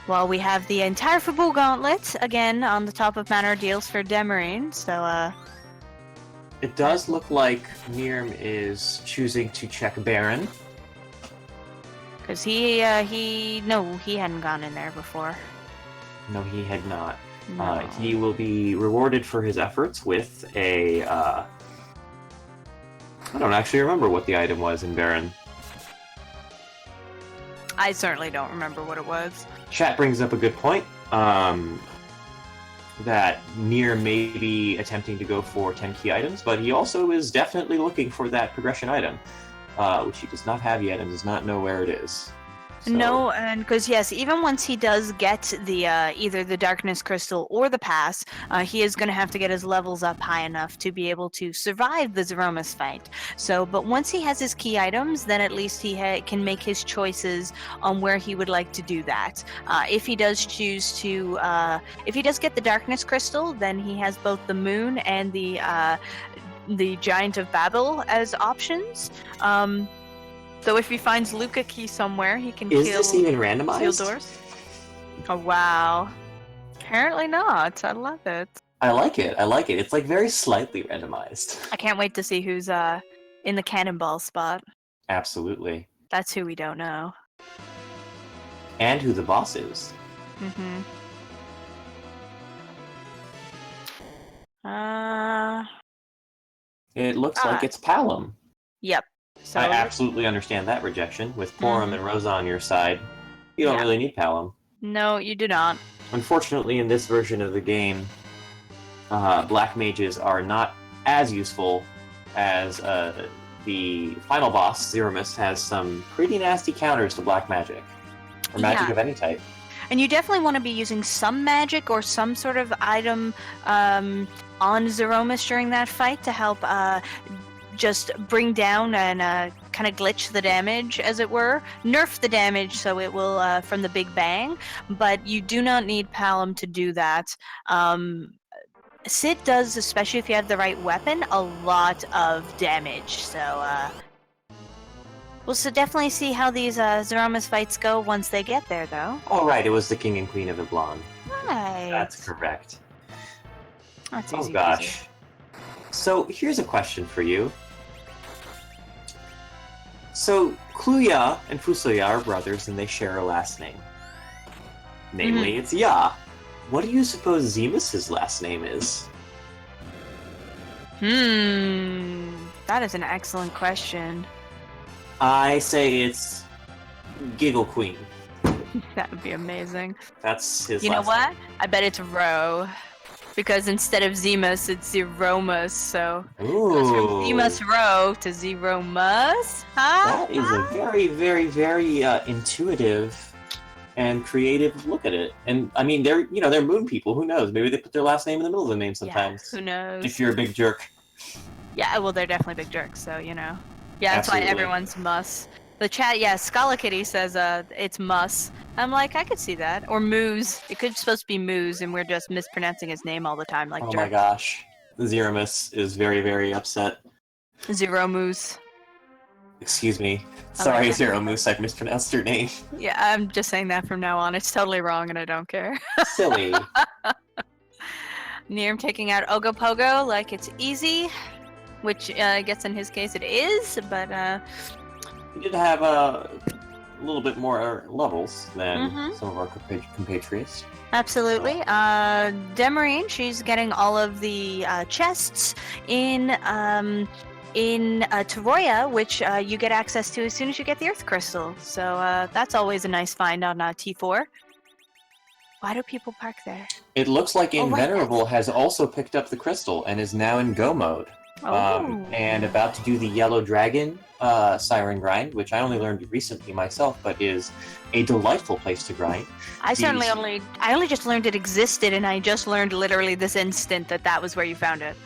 Well, we have the entire Fabul Gauntlet, again, on the top of Mount Ordeals for Demarin, so, It does look like Nirm is choosing to check Baron. because he hadn't gone in there before. No, he had not. No. He will be rewarded for his efforts with a. I don't actually remember what the item was in Baron. I certainly don't remember what it was. Chat brings up a good point. That Nier may be attempting to go for 10 key items, but he also is definitely looking for that progression item, which he does not have yet and does not know where it is. So, No, and because yes, even once he does get the either the darkness crystal or the pass, he is going to have to get his levels up high enough to be able to survive the Zeromus fight. So, but once he has his key items, then at least he can make his choices on where he would like to do that. If he does choose to, if he does get the darkness crystal, then he has both the moon and the Giant of Babel as options. So if he finds Luca Key somewhere, he can is kill this even seal randomized? doors. Oh wow! Apparently not. I love it. I like it. I like it. It's like very slightly randomized. I can't wait to see who's in the cannonball spot. Absolutely. That's who we don't know. And who the boss is. Mm-hmm. It looks like it's Palom. Yep. So I absolutely understand that rejection. With Porum and Rosa on your side, you don't really need Palom. no, you do not. Unfortunately, in this version of the game, black mages are not as useful as the final boss, Zeromus, has some pretty nasty counters to black magic. Or magic of any type. And you definitely want to be using some magic or some sort of item on Zeromus during that fight to help just bring down and kind of glitch the damage, as it were. Nerf the damage so it will from the Big Bang, but you do not need Palom to do that. Sid does, especially if you have the right weapon, a lot of damage, so we'll definitely see how these Zeromus fights go once they get there, though. Oh, right, it was the King and Queen of Iblan. Right. That's correct. That's Oh easy gosh. So here's a question for you. So Kluya and Fusoya are brothers and they share a last name. Namely, it's Ya. What do you suppose Zemus's last name is? That is an excellent question. I say it's Giggle Queen. That would be amazing. That's his You know last what? name. I bet it's Ro. Because instead of Zemus, it's Zeromus, so Ooh. it goes from Zemus Ro to Zeromus. Huh? That is a very, very, very intuitive and creative look at it. And I mean, they're moon people. Who knows? Maybe they put their last name in the middle of the name sometimes. Yeah, who knows? If you're a big jerk. Yeah, well, they're definitely big jerks, so you know. Yeah, that's why everyone's Mus. The chat, yeah, Scala Kitty says it's Mus. I'm like, I could see that. Or Moose. It could supposed to be Moose, and we're just mispronouncing his name all the time, like Oh jerk. my gosh. Zeromus is very, very upset. Zero Moose. Excuse me. Sorry, Zeromus, I've mispronounced your name. Yeah, I'm just saying that from now on. It's totally wrong, and I don't care. Silly. Nirm taking out Ogopogo like it's easy, which I guess in his case it is, but We did have a little bit more levels than some of our compatriots. absolutely. Demarine, she's getting all of the chests in Toroya, which you get access to as soon as you get the Earth Crystal. So that's always a nice find on T4. Why do people park there? It looks like Invenerable has also picked up the crystal and is now in go mode. And about to do the Yellow Dragon Siren grind, which I only learned recently myself, but is a delightful place to grind. I only just learned it existed, and I just learned literally this instant that was where you found it.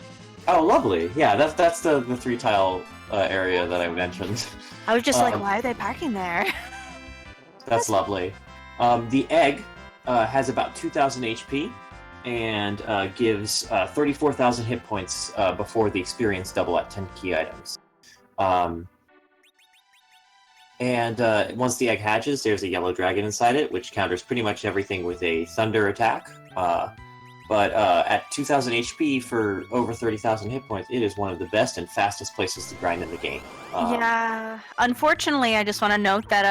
Oh, lovely. Yeah, that's the 3-tile area that I mentioned. I was just like, why are they parking there? That's lovely. The egg has about 2,000 HP and gives 34,000 hit points before the experience double at 10 key items. And once the egg hatches, there's a yellow dragon inside it, which counters pretty much everything with a thunder attack. But at 2,000 HP for over 30,000 hit points, it is one of the best and fastest places to grind in the game. Yeah. Unfortunately, I just want to note that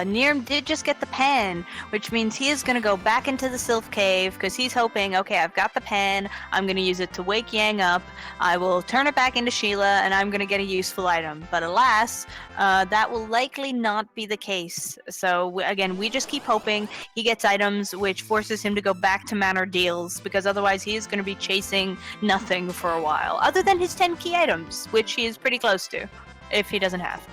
Nirm did just get the pen, which means he is going to go back into the Sylph Cave because he's hoping, okay, I've got the pen. I'm going to use it to wake Yang up. I will turn it back into Sheila, and I'm going to get a useful item. But alas, that will likely not be the case. So again, we just keep hoping he gets items, which forces him to go back to Manor Deals, because otherwise he is going to be chasing nothing for a while, other than his 10 key items, which he is pretty close to. If he doesn't have.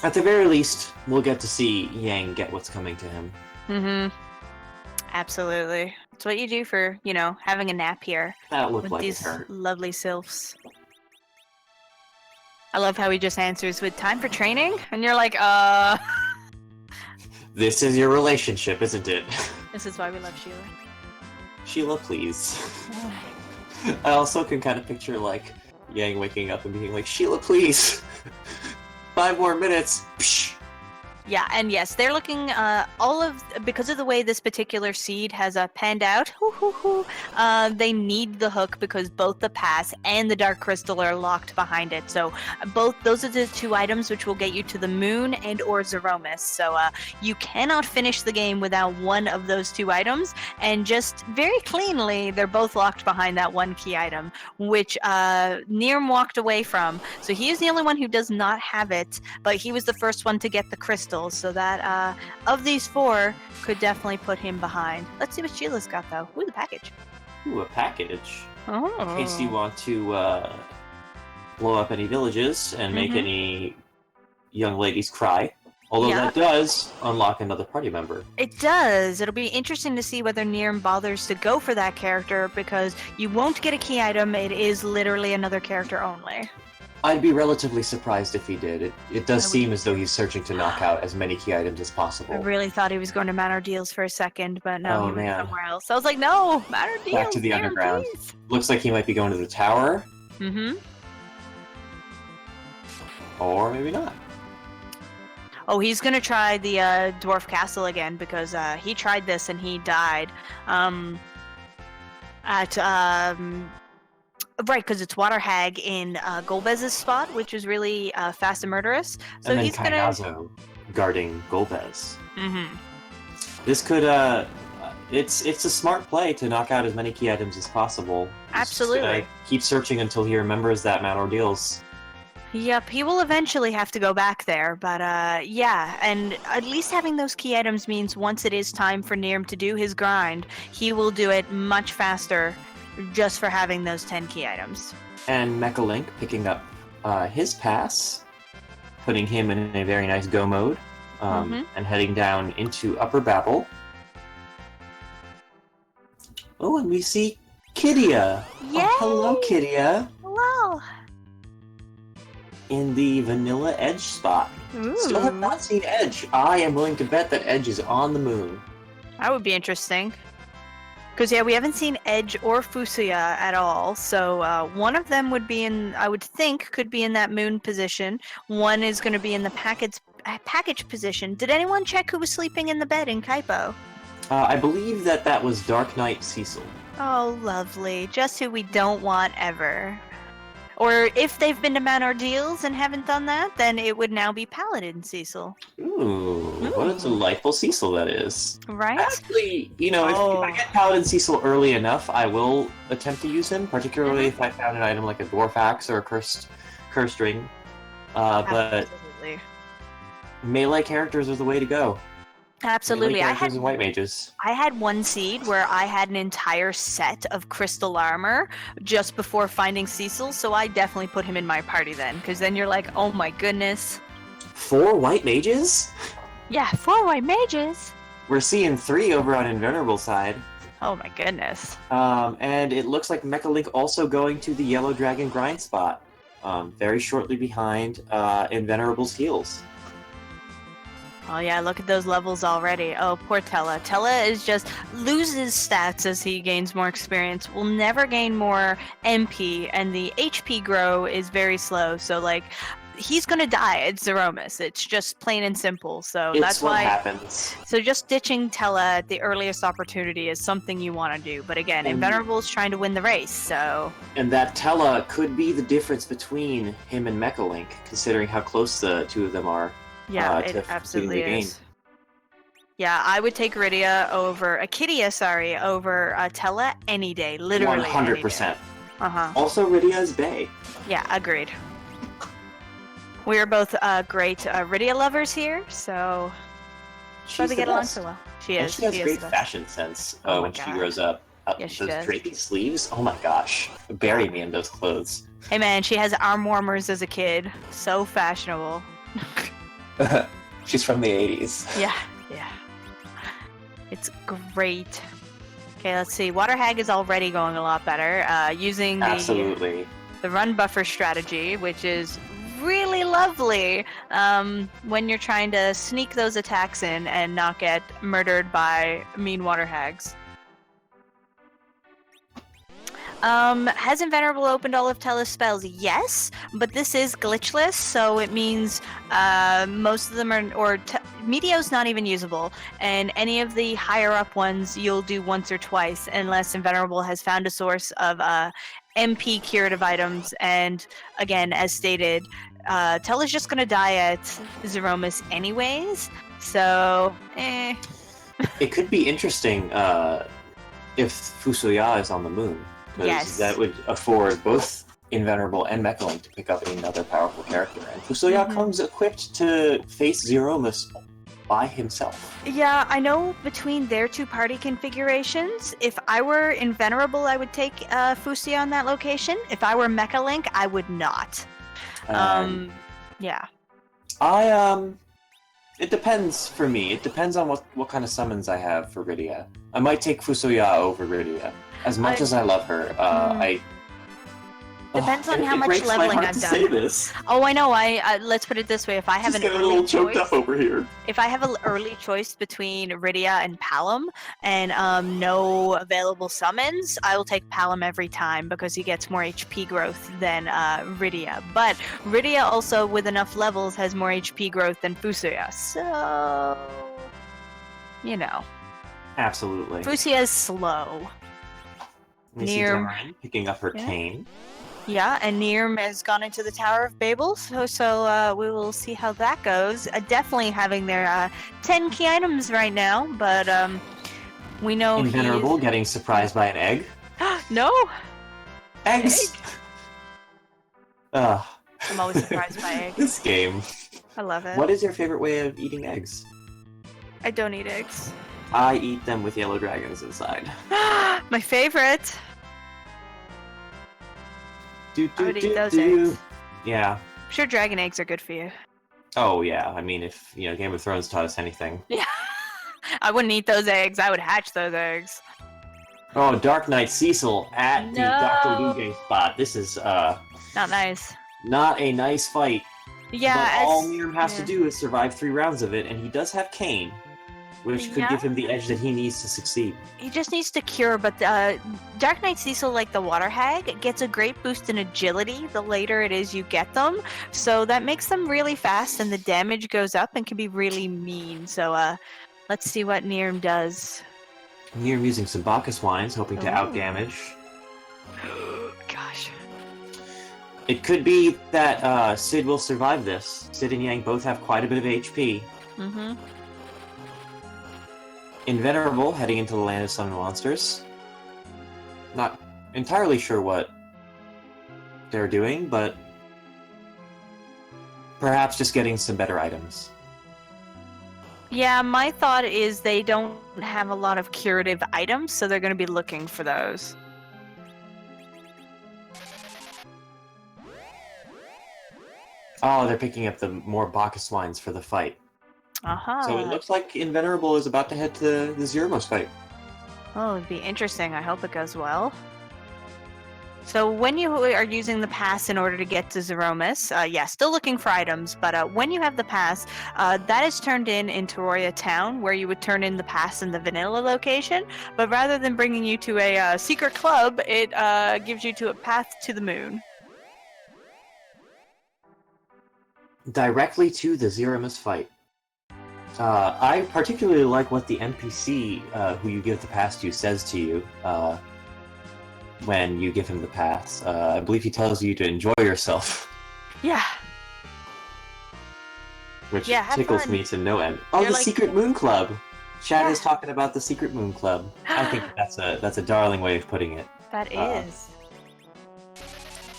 At the very least, we'll get to see Yang get what's coming to him. Mm-hmm. Absolutely. It's what you do for, having a nap here That looked with like it these hurt. lovely sylphs. I love how he just answers with time for training, and you're like, This is your relationship, isn't it? This is why we love Sheila. Sheila, please. I also can kind of picture, like, Yang waking up and being like, Sheila, please! 5 more minutes! Psh! Yeah, and yes, they're looking, because of the way this particular seed has panned out, they need the hook because both the pass and the dark crystal are locked behind it. So those are the 2 items which will get you to the moon and or Zeromus. So you cannot finish the game without one of those 2 items, and just very cleanly, they're both locked behind that 1 key item, which Nirm walked away from. So he is the only one who does not have it, but he was the first one to get the crystal. So that of these 4 could definitely put him behind. Let's see what Sheila's got though. Ooh, the package. Ooh, a package. Oh. In case you want to blow up any villages and make any young ladies cry. Although that does unlock another party member. It does. It'll be interesting to see whether Nirm bothers to go for that character, because you won't get a key item. It is literally another character only. I'd be relatively surprised if he did. It does seem as though he's searching to knock out as many key items as possible. I really thought he was going to Manor Deals for a second, but no, he went man. somewhere else. I was like, no, Manor Deals. Back to the underground. Please. Looks like he might be going to the tower. Mm-hmm. Or maybe not. Oh, he's going to try the Dwarf Castle again, because he tried this and he died. Right, because it's Water Hag in Golbez's spot, which is really fast and murderous. So and then he's Kainazo guarding Golbez. Mm-hmm. This could, it's a smart play to knock out as many key items as possible. Absolutely. Keep searching until he remembers that Mount Ordeals. Yep, he will eventually have to go back there, but yeah, and at least having those key items means once it is time for Nirm to do his grind, he will do it much faster just for having those 10 key items. And Mecha Link picking up his pass, putting him in a very nice go mode, and heading down into Upper Babel. Oh, and we see Kidia! Yay! Oh, hello, Kidia! Hello! In the Vanilla Edge spot. Ooh. Still have not seen Edge. I am willing to bet that Edge is on the moon. That would be interesting. Because, yeah, we haven't seen Edge or Fusuya at all, so one of them would be in, I would think, could be in that moon position. One is going to be in the package position. Did anyone check who was sleeping in the bed in Kaipo? I believe that was Dark Knight Cecil. Oh, lovely. Just who we don't want ever. Or if they've been to Manor Deals and haven't done that, then it would now be Paladin Cecil. Ooh, what a delightful Cecil that is. Right? Actually, if I get Paladin Cecil early enough, I will attempt to use him, particularly if I found an item like a Dwarf Axe or a Cursed Ring. But melee characters are the way to go. Absolutely. I had white mages. I had one seed where I had an entire set of crystal armor just before finding Cecil, so I definitely put him in my party then, because then you're like, oh my goodness. 4 white mages? Yeah, 4 white mages. We're seeing 3 over on Invenerable side. Oh my goodness. And it looks like Mecha Link also going to the Yellow Dragon grind spot, very shortly behind Invenerable's heels. Oh yeah, look at those levels already. Oh, poor Tella. Tella is just loses stats as he gains more experience, will never gain more MP, and the HP grow is very slow, so like, he's gonna die at Zeromus. It's just plain and simple, so that's why happens. So just ditching Tella at the earliest opportunity is something you want to do, but again, Invenerable is trying to win the race, so... And that Tella could be the difference between him and Mecha Link, considering how close the 2 of them are. Yeah, it absolutely is. Yeah, I would take Kidia over Tella any day, literally 100%. Uh-huh. Also, Rydia's Bay. Yeah, agreed. We are both great Rydia lovers here, so we get along so well. She is. And she has great fashion sense when she grows up. Yes, she those does. drapey sleeves, oh my gosh. Bury me in those clothes. Hey man, she has arm warmers as a kid. So fashionable. She's from the 80s. Yeah, yeah. It's great. Okay, let's see. Water Hag is already going a lot better. Using Absolutely. the run buffer strategy, which is really lovely when you're trying to sneak those attacks in and not get murdered by mean water hags. Has Invenerable opened all of Tella's spells? Yes, but this is glitchless, so it means most of them are, Meteo's not even usable, and any of the higher up ones you'll do once or twice, unless Invenerable has found a source of MP curative items, and again, as stated, Tella's just gonna die at Zeromus anyways, so It could be interesting if Fusoya is on the moon. Because that would afford both Invenerable and Mechalink to pick up another powerful character. And Fusoya comes equipped to face Zeromus by himself. Yeah, I know between their two party configurations, if I were Invenerable, I would take Fusoya on that location. If I were Mechalink, I would not. Yeah. It depends for me. It depends on what kind of summons I have for Rydia. I might take Fusoya over Rydia. As much as I love her, depends on how much leveling I've done. Say this. Oh, I know. Let's put it this way: if I have Just an getting a little choked choice, up over here. If I have an early choice between Rydia and Palom, and no available summons, I will take Palom every time because he gets more HP growth than Rydia. But Rydia also, with enough levels, has more HP growth than Fusoya. So, you know. Absolutely. Fusoya is slow. Nirm picking up her cane. Yeah, and Nirm has gone into the Tower of Babel, so we will see how that goes. Definitely having their 10 key items right now, but we know Invenerable getting surprised by an egg. No! Eggs! I'm always surprised by eggs. This game. I love it. What is your favorite way of eating eggs? I don't eat eggs. I eat them with yellow dragons inside. My favorite! I would eat those eggs. Yeah. I'm sure dragon eggs are good for you. Oh yeah, I mean if Game of Thrones taught us anything. Yeah. I wouldn't eat those eggs, I would hatch those eggs. Oh, Dark Knight Cecil at the Dr. Luge spot. This is not nice. Not a nice fight. Yeah. But all Nirm has to do is survive 3 rounds of it, and he does have Cane, which could give him the edge that he needs to succeed. He just needs to cure, but Dark Knight Cecil, like the Water Hag, gets a great boost in agility the later it is you get them. So that makes them really fast, and the damage goes up and can be really mean. So let's see what Nirm does. Nirm using some Bacchus Wines, hoping to outdamage. Gosh. It could be that Sid will survive this. Sid and Yang both have quite a bit of HP. Mm-hmm. Invenerable heading into the land of summon monsters. Not entirely sure what they're doing, but perhaps just getting some better items. Yeah, my thought is they don't have a lot of curative items, so they're going to be looking for those. Oh, they're picking up the more Bacchus Wines for the fight. Uh-huh. So it looks like Invenerable is about to head to the Zeromus fight. Oh, it'd be interesting. I hope it goes well. So when you are using the pass in order to get to Zeromus, still looking for items, but when you have the pass, that is turned in Terraria Town, where you would turn in the pass in the vanilla location, but rather than bringing you to a secret club, it gives you to a path to the moon. Directly to the Zeromus fight. I particularly like what the NPC who you give the pass to says to you when you give him the pass. I believe he tells you to enjoy yourself. Yeah. Which tickles me to no end. Oh, the Secret Moon Club! Chad is talking about the Secret Moon Club. I think that's a darling way of putting it. That is.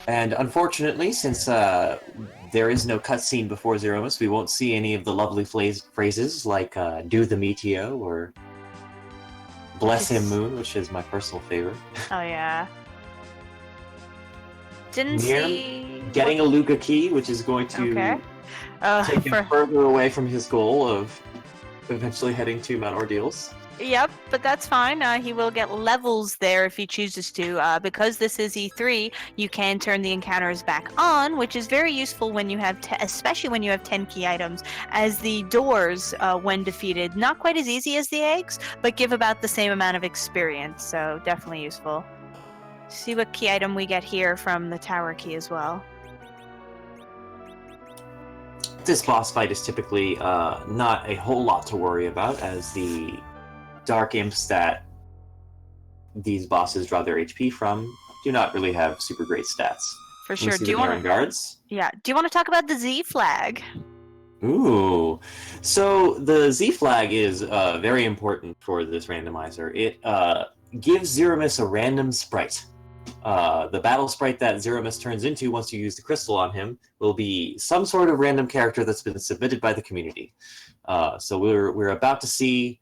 And unfortunately, since there is no cutscene before Zeromus, we won't see any of the lovely phrases like "do the Meteo" or "bless him, Moon," which is my personal favorite. Oh yeah. Didn't see getting a Luga key, which is going to Take him further away from his goal of eventually heading to Mount Ordeals. Yep, but that's fine. He will get levels there if he chooses to. Because this is E3, you can turn the encounters back on, which is very useful when you have, especially when you have 10 key items, as the doors, when defeated, not quite as easy as the eggs, but give about the same amount of experience. So definitely useful. See what key item we get here from the tower key as well. This boss fight is typically not a whole lot to worry about, as the dark imps that these bosses draw their HP from do not really have super great stats. For sure. Do you want guards? Yeah. Do you want to talk about the Z flag? Ooh. So the Z flag is very important for this randomizer. It gives Zeromus a random sprite. The battle sprite that Zeromus turns into once you use the crystal on him will be some sort of random character that's been submitted by the community. So we're about to see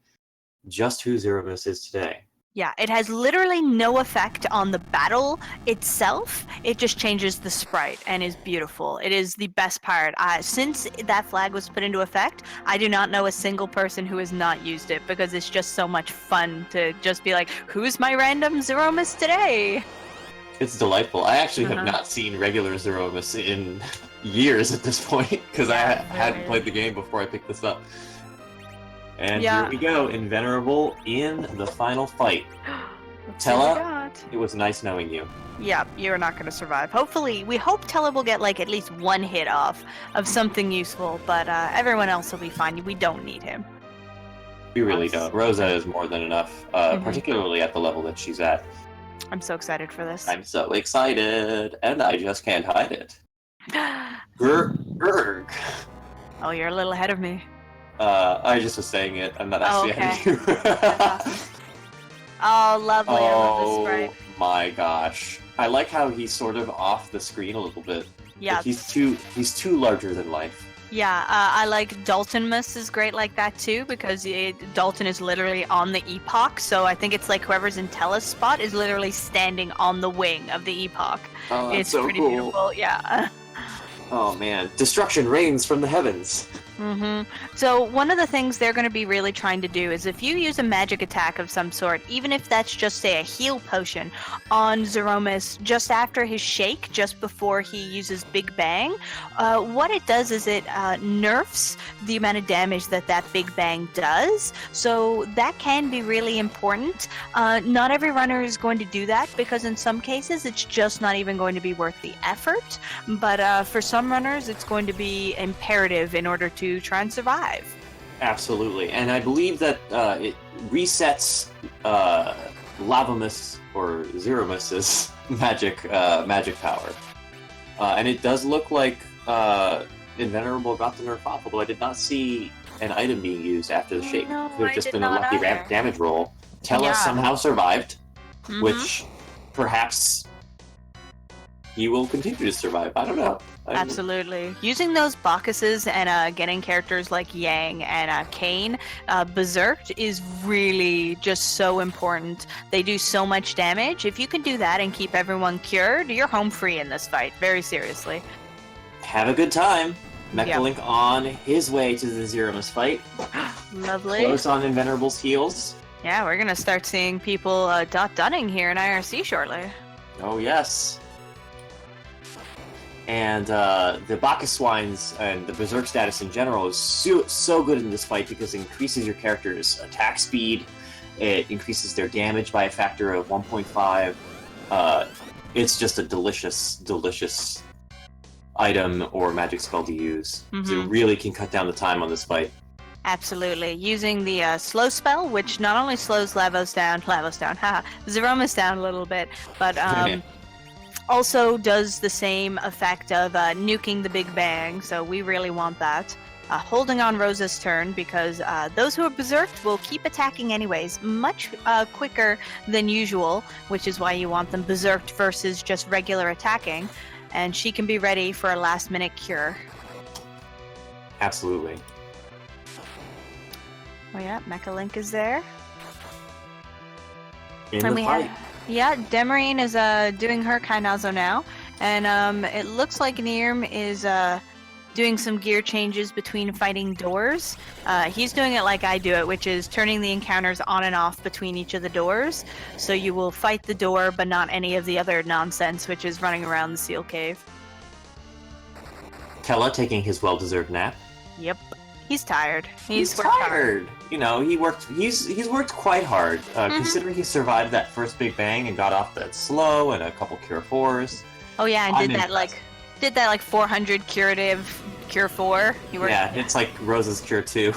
just who Zeromus is today. Yeah, it has literally no effect on the battle itself. It just changes the sprite and is beautiful. It is the best part. Since that flag was put into effect, I do not know a single person who has not used it, because it's just so much fun to just be like, who's my random Zeromus today? It's delightful. I actually have not seen regular Zeromus in years at this point, because I hadn't played the game before I picked this up. And here we go, Invenerable in the final fight. Tella, it was nice knowing you. Yeah, you're not going to survive. Hopefully, we hope Tella will get like at least one hit off of something useful, but everyone else will be fine. We don't need him. We really don't. Rosa is more than enough, particularly at the level that she's at. I'm so excited for this. I'm so excited, and I just can't hide it. Grr. Oh, you're a little ahead of me. I just was saying it. I'm not actually ahead of you. Oh, lovely. I love this sprite. My gosh. I like how he's sort of off the screen a little bit. Yeah. Like he's too larger than life. Yeah, I like Daltonmus is great like that too, because Dalton is literally on the epoch, so I think it's like whoever's in Tella's spot is literally standing on the wing of the epoch. Oh, that's it's so pretty cool. Beautiful, yeah. Oh man, destruction rains from the heavens. So one of the things they're going to be really trying to do is if you use a magic attack of some sort, even if that's just, say, a heal potion on Zeromus just after his shake, just before he uses Big Bang, what it does is it nerfs the amount of damage that Big Bang does. So that can be really important. Not every runner is going to do that, because in some cases it's just not even going to be worth the effort. But for some runners, it's going to be imperative in order to try and survive. Absolutely, and I believe that it resets Lavamus or Zeromus's magic power, and it does look like Invenerable got the nerf off, although I did not see an item being used after the shake. No, it could have just been a lucky damage roll. Tella somehow survived, which perhaps he will continue to survive. I don't know. Absolutely. Using those Bacchuses and getting characters like Yang and Kane, Berserked is really just so important. They do so much damage. If you can do that and keep everyone cured, you're home free in this fight. Very seriously. Have a good time. Mechalink on his way to the Zeromus fight. Lovely. Close on Invenerable's heels. Yeah, we're going to start seeing people dot-dunning here in IRC shortly. Oh, yes. And the Bacchus Swines and the Berserk status in general is so good in this fight, because it increases your character's attack speed, it increases their damage by a factor of 1.5. It's just a delicious item or magic spell to use. So it really can cut down the time on this fight. Absolutely. Using the slow spell, which not only slows Zeromus down a little bit, but also does the same effect of nuking the Big Bang, so we really want that. Holding on Rosa's turn, because those who are berserked will keep attacking anyways, much quicker than usual, which is why you want them berserked versus just regular attacking, and she can be ready for a last-minute cure. Absolutely. Oh yeah, Mechalink is there. In the fight. Yeah, Demarine is doing her Kainazo now, and it looks like Nirm is doing some gear changes between fighting doors. He's doing it like I do it, which is turning the encounters on and off between each of the doors. So you will fight the door, but not any of the other nonsense, which is running around the seal cave. Kella taking his well-deserved nap. Yep. He's tired. He's tired. You know, he's worked quite hard, considering he survived that first Big Bang and got off that slow and a couple Cure 4s. Oh yeah, and did that like 400 curative Cure 4. It's like Rose's Cure 2.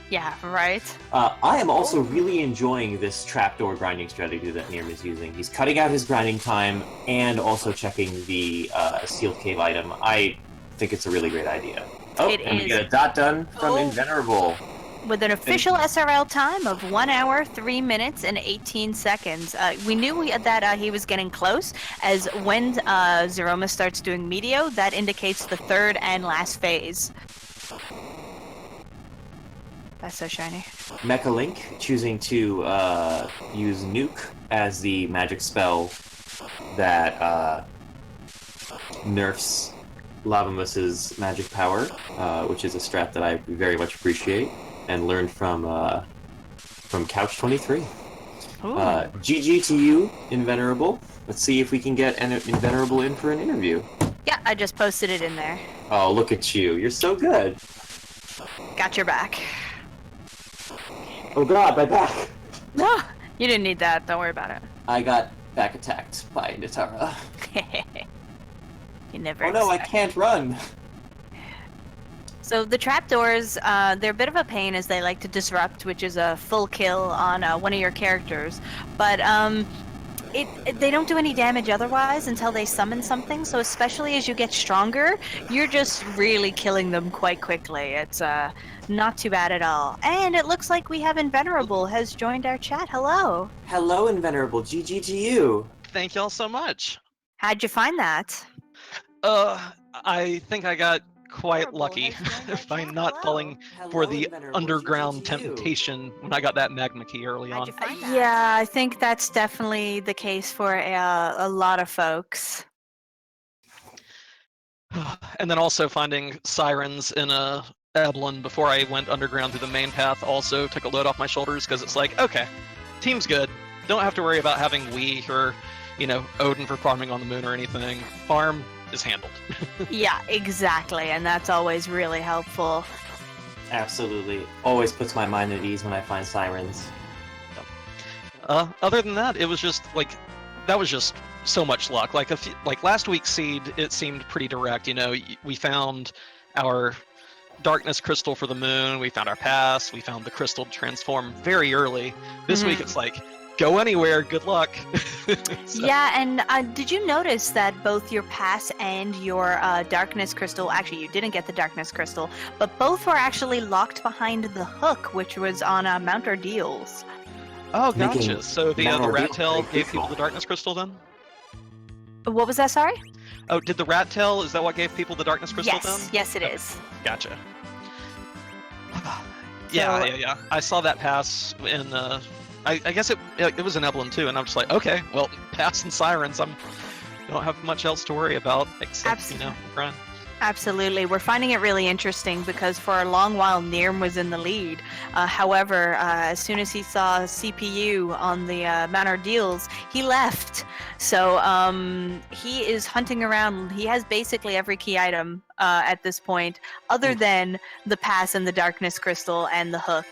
Yeah, right. I am also really enjoying this trapdoor grinding strategy that Nirm is using. He's cutting out his grinding time and also checking the sealed cave item. I think it's a really great idea. We get a dot done from Invenerable. With an official SRL time of 1 hour, 3 minutes, and 18 seconds. We knew that he was getting close, as when Zeroma starts doing Meteo, that indicates the third and last phase. That's so shiny. Mecha Link choosing to use Nuke as the magic spell that nerfs Lavamus's magic power, which is a strat that I very much appreciate and learned from Couch23. GG to you, Invenerable. Let's see if we can get Invenerable in for an interview. Yeah, I just posted it in there. Oh, look at you. You're so good. Got your back. Oh god, my back! No, you didn't need that. Don't worry about it. I got back attacked by Nitara. You never. Oh no, I can't run! So the trapdoors, they're a bit of a pain as they like to disrupt, which is a full kill on one of your characters. But they don't do any damage otherwise until they summon something, so especially as you get stronger, you're just really killing them quite quickly. It's not too bad at all. And it looks like we have Invenerable has joined our chat. Hello. Hello, Invenerable. GG to you. Thank y'all so much. How'd you find that? I think I got quite lucky by not falling for the underground temptation when I got that magma key early on. Yeah, I think that's definitely the case for a lot of folks. And then also finding sirens in a Eblin before I went underground through the main path also took a load off my shoulders, because it's like, okay, team's good. Don't have to worry about having Wii or, Odin for farming on the moon or anything. Farm is handled. Yeah, exactly, and that's always really helpful. Absolutely. Always puts my mind at ease when I find sirens. Other than that, it was just that was just so much luck. Like last week's seed, it seemed pretty direct. We found our darkness crystal for the moon, we found our pass, we found the crystal transform very early. This week it's like, go anywhere, good luck. So. Yeah, and did you notice that both your pass and your darkness crystal, actually you didn't get the darkness crystal, but both were actually locked behind the hook, which was on Mount Ordeals. Oh, gotcha. So the rat tail gave people the darkness crystal then? What was that, sorry? Oh, did the rat tail, is that what gave people the darkness crystal then? Yes, it is. Gotcha. Yeah. I saw that pass in I guess it was an Eblin too, and I'm just like, okay, well, pass and sirens, don't have much else to worry about except grind. Absolutely. We're finding it really interesting because for a long while Nirm was in the lead. However, as soon as he saw CPU on the Mount Ordeals, he left. So he is hunting around. He has basically every key item at this point, other than the pass and the darkness crystal and the hook.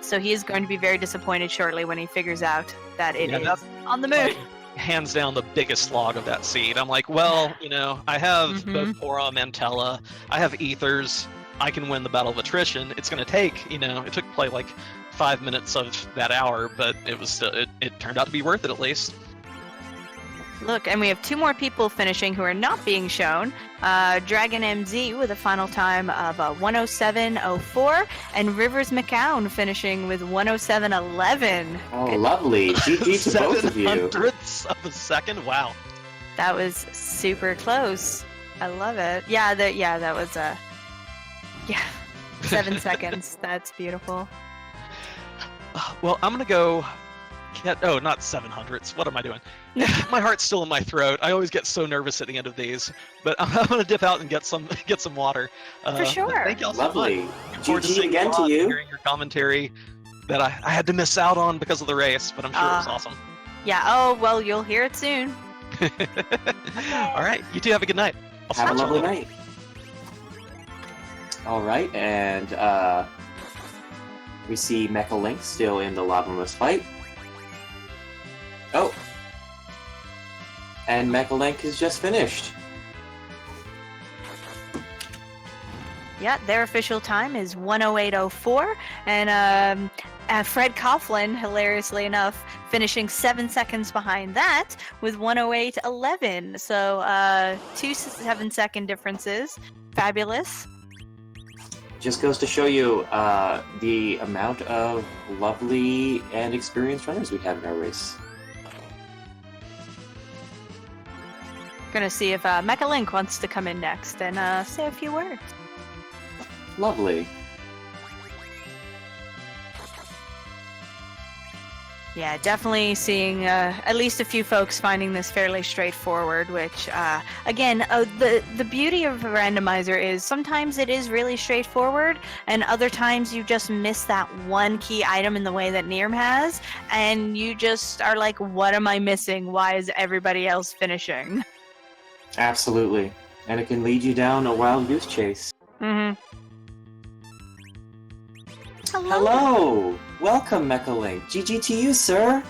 So he is going to be very disappointed shortly when he figures out that it is on the moon. Hands down the biggest slog of that seed. I'm like, well, I have both Porom and Tella. I have Ethers. I can win the Battle of Attrition. It's going to take, it took play like 5 minutes of that hour, but it was still, it turned out to be worth it at least. Look, and we have 2 more people finishing who are not being shown. Dragon MZ with a final time of 107.04, and Rivers McCown finishing with 107.11. Oh, lovely. GG to both of you. 700ths of a second? Wow. That was super close. I love it. Yeah, that was 7 seconds. That's beautiful. Well, I'm going to go Oh, not 700s. What am I doing? My heart's still in my throat. I always get so nervous at the end of these. But I'm gonna dip out and get some water. For sure. Thank y'all so much. Lovely. Looking forward to GG seeing again you to on, you. hearing your commentary that I had to miss out on because of the race, but I'm sure it was awesome. Yeah. Oh well, you'll hear it soon. All right, you two have a good night. I'll Have a talk to you lovely later. night. All right, and we see Mecha Link still in the Lavamoose fight. Oh, and Mecha Link is just finished. Yeah, their official time is 1:08:04, and Fred Coughlin, hilariously enough, finishing 7 seconds behind that with 1:08:11. So 2 7-second differences. Fabulous. Just goes to show you the amount of lovely and experienced runners we have in our race. Gonna see if Mecha Link wants to come in next and say a few words. Lovely. Yeah, definitely seeing at least a few folks finding this fairly straightforward, which, again, the beauty of a randomizer is sometimes it is really straightforward, and other times you just miss that one key item in the way that Nirm has, and you just are like, what am I missing? Why is everybody else finishing? Absolutely. And it can lead you down a wild goose chase. Mm-hmm. Hello! Welcome, Mecha Link. GG to you, sir!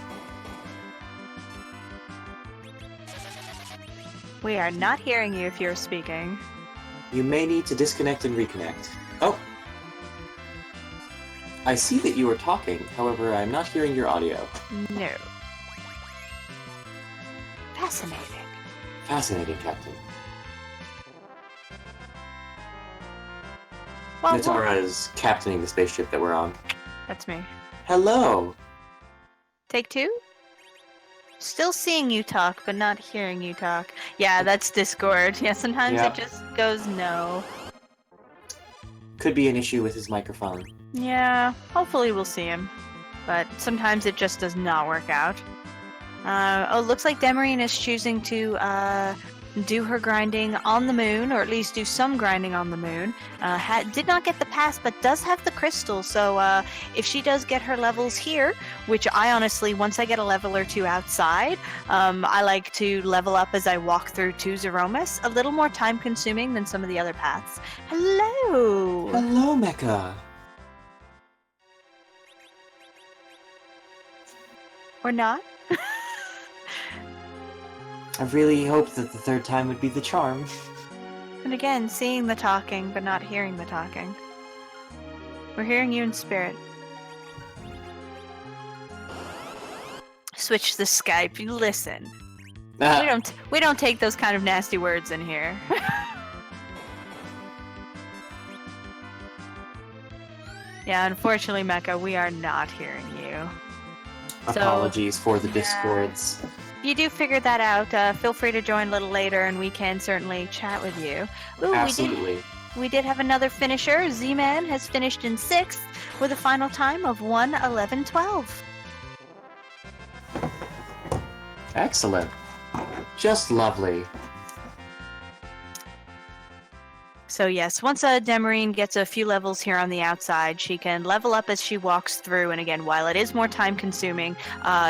We are not hearing you if you're speaking. You may need to disconnect and reconnect. Oh! I see that you are talking, however, I'm not hearing your audio. No. Fascinating. Fascinating, Captain. Well, Natara is captaining the spaceship that we're on. that's me. Hello! Take 2? Still seeing you talk, but not hearing you talk. Yeah, that's Discord. Yeah, sometimes Yeah. it just goes no. Could be an issue with his microphone. Yeah, hopefully we'll see him. But sometimes it just does not work out. Looks like Demarine is choosing to do her grinding on the moon, or at least do some grinding on the moon. Did not get the pass, but does have the crystal, so if she does get her levels here, which I honestly, once I get a level or 2 outside, I like to level up as I walk through to Zeromus, a little more time consuming than some of the other paths. Hello! Hello, Mecha! Or not? I really hoped that the third time would be the charm. And again, seeing the talking, but not hearing the talking. We're hearing you in spirit. Switch the Skype. You listen. We don't take those kind of nasty words in here. Yeah, unfortunately, Mecha, we are not hearing you. Apologies for the yeah. discords. If you do figure that out, feel free to join a little later, and we can certainly chat with you. Ooh, Absolutely. We did have another finisher. Z-Man has finished in 6th with a final time of 1:11:12. Excellent. Just lovely. So yes, once Demarine gets a few levels here on the outside, she can level up as she walks through. And again, while it is more time consuming,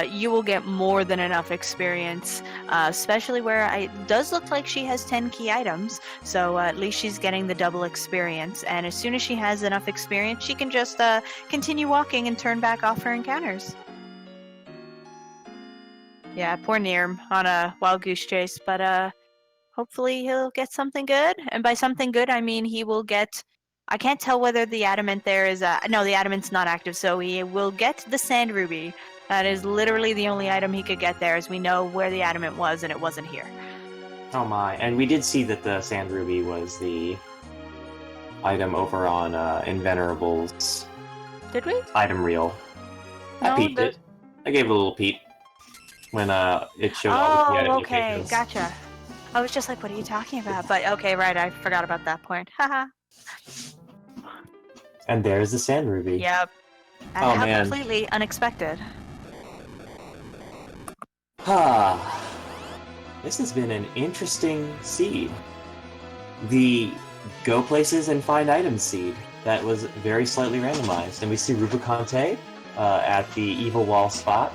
you will get more than enough experience, especially where it does look like she has 10 key items. So at least she's getting the double experience. And as soon as she has enough experience, she can just continue walking and turn back off her encounters. Yeah, poor Nirm on a wild goose chase, but hopefully he'll get something good. And by something good, I mean he will get... I can't tell whether the adamant there is... no, the adamant's not active, so he will get the sand ruby. That is literally the only item he could get there, as we know where the adamant was, and it wasn't here. Oh my. And we did see that the sand ruby was the item over on Invenerable's Did we? item reel. I No, peeped it. I gave it a little peep when it showed all the key Oh, item okay, locations. gotcha. I was just like, what are you talking about? But okay, right, I forgot about that point. Haha. And there's the sand ruby. Yep. Oh, How man. completely unexpected. This has been an interesting seed. The Go Places and Find Items seed that was very slightly randomized. And we see Rubicante at the Evil Wall spot.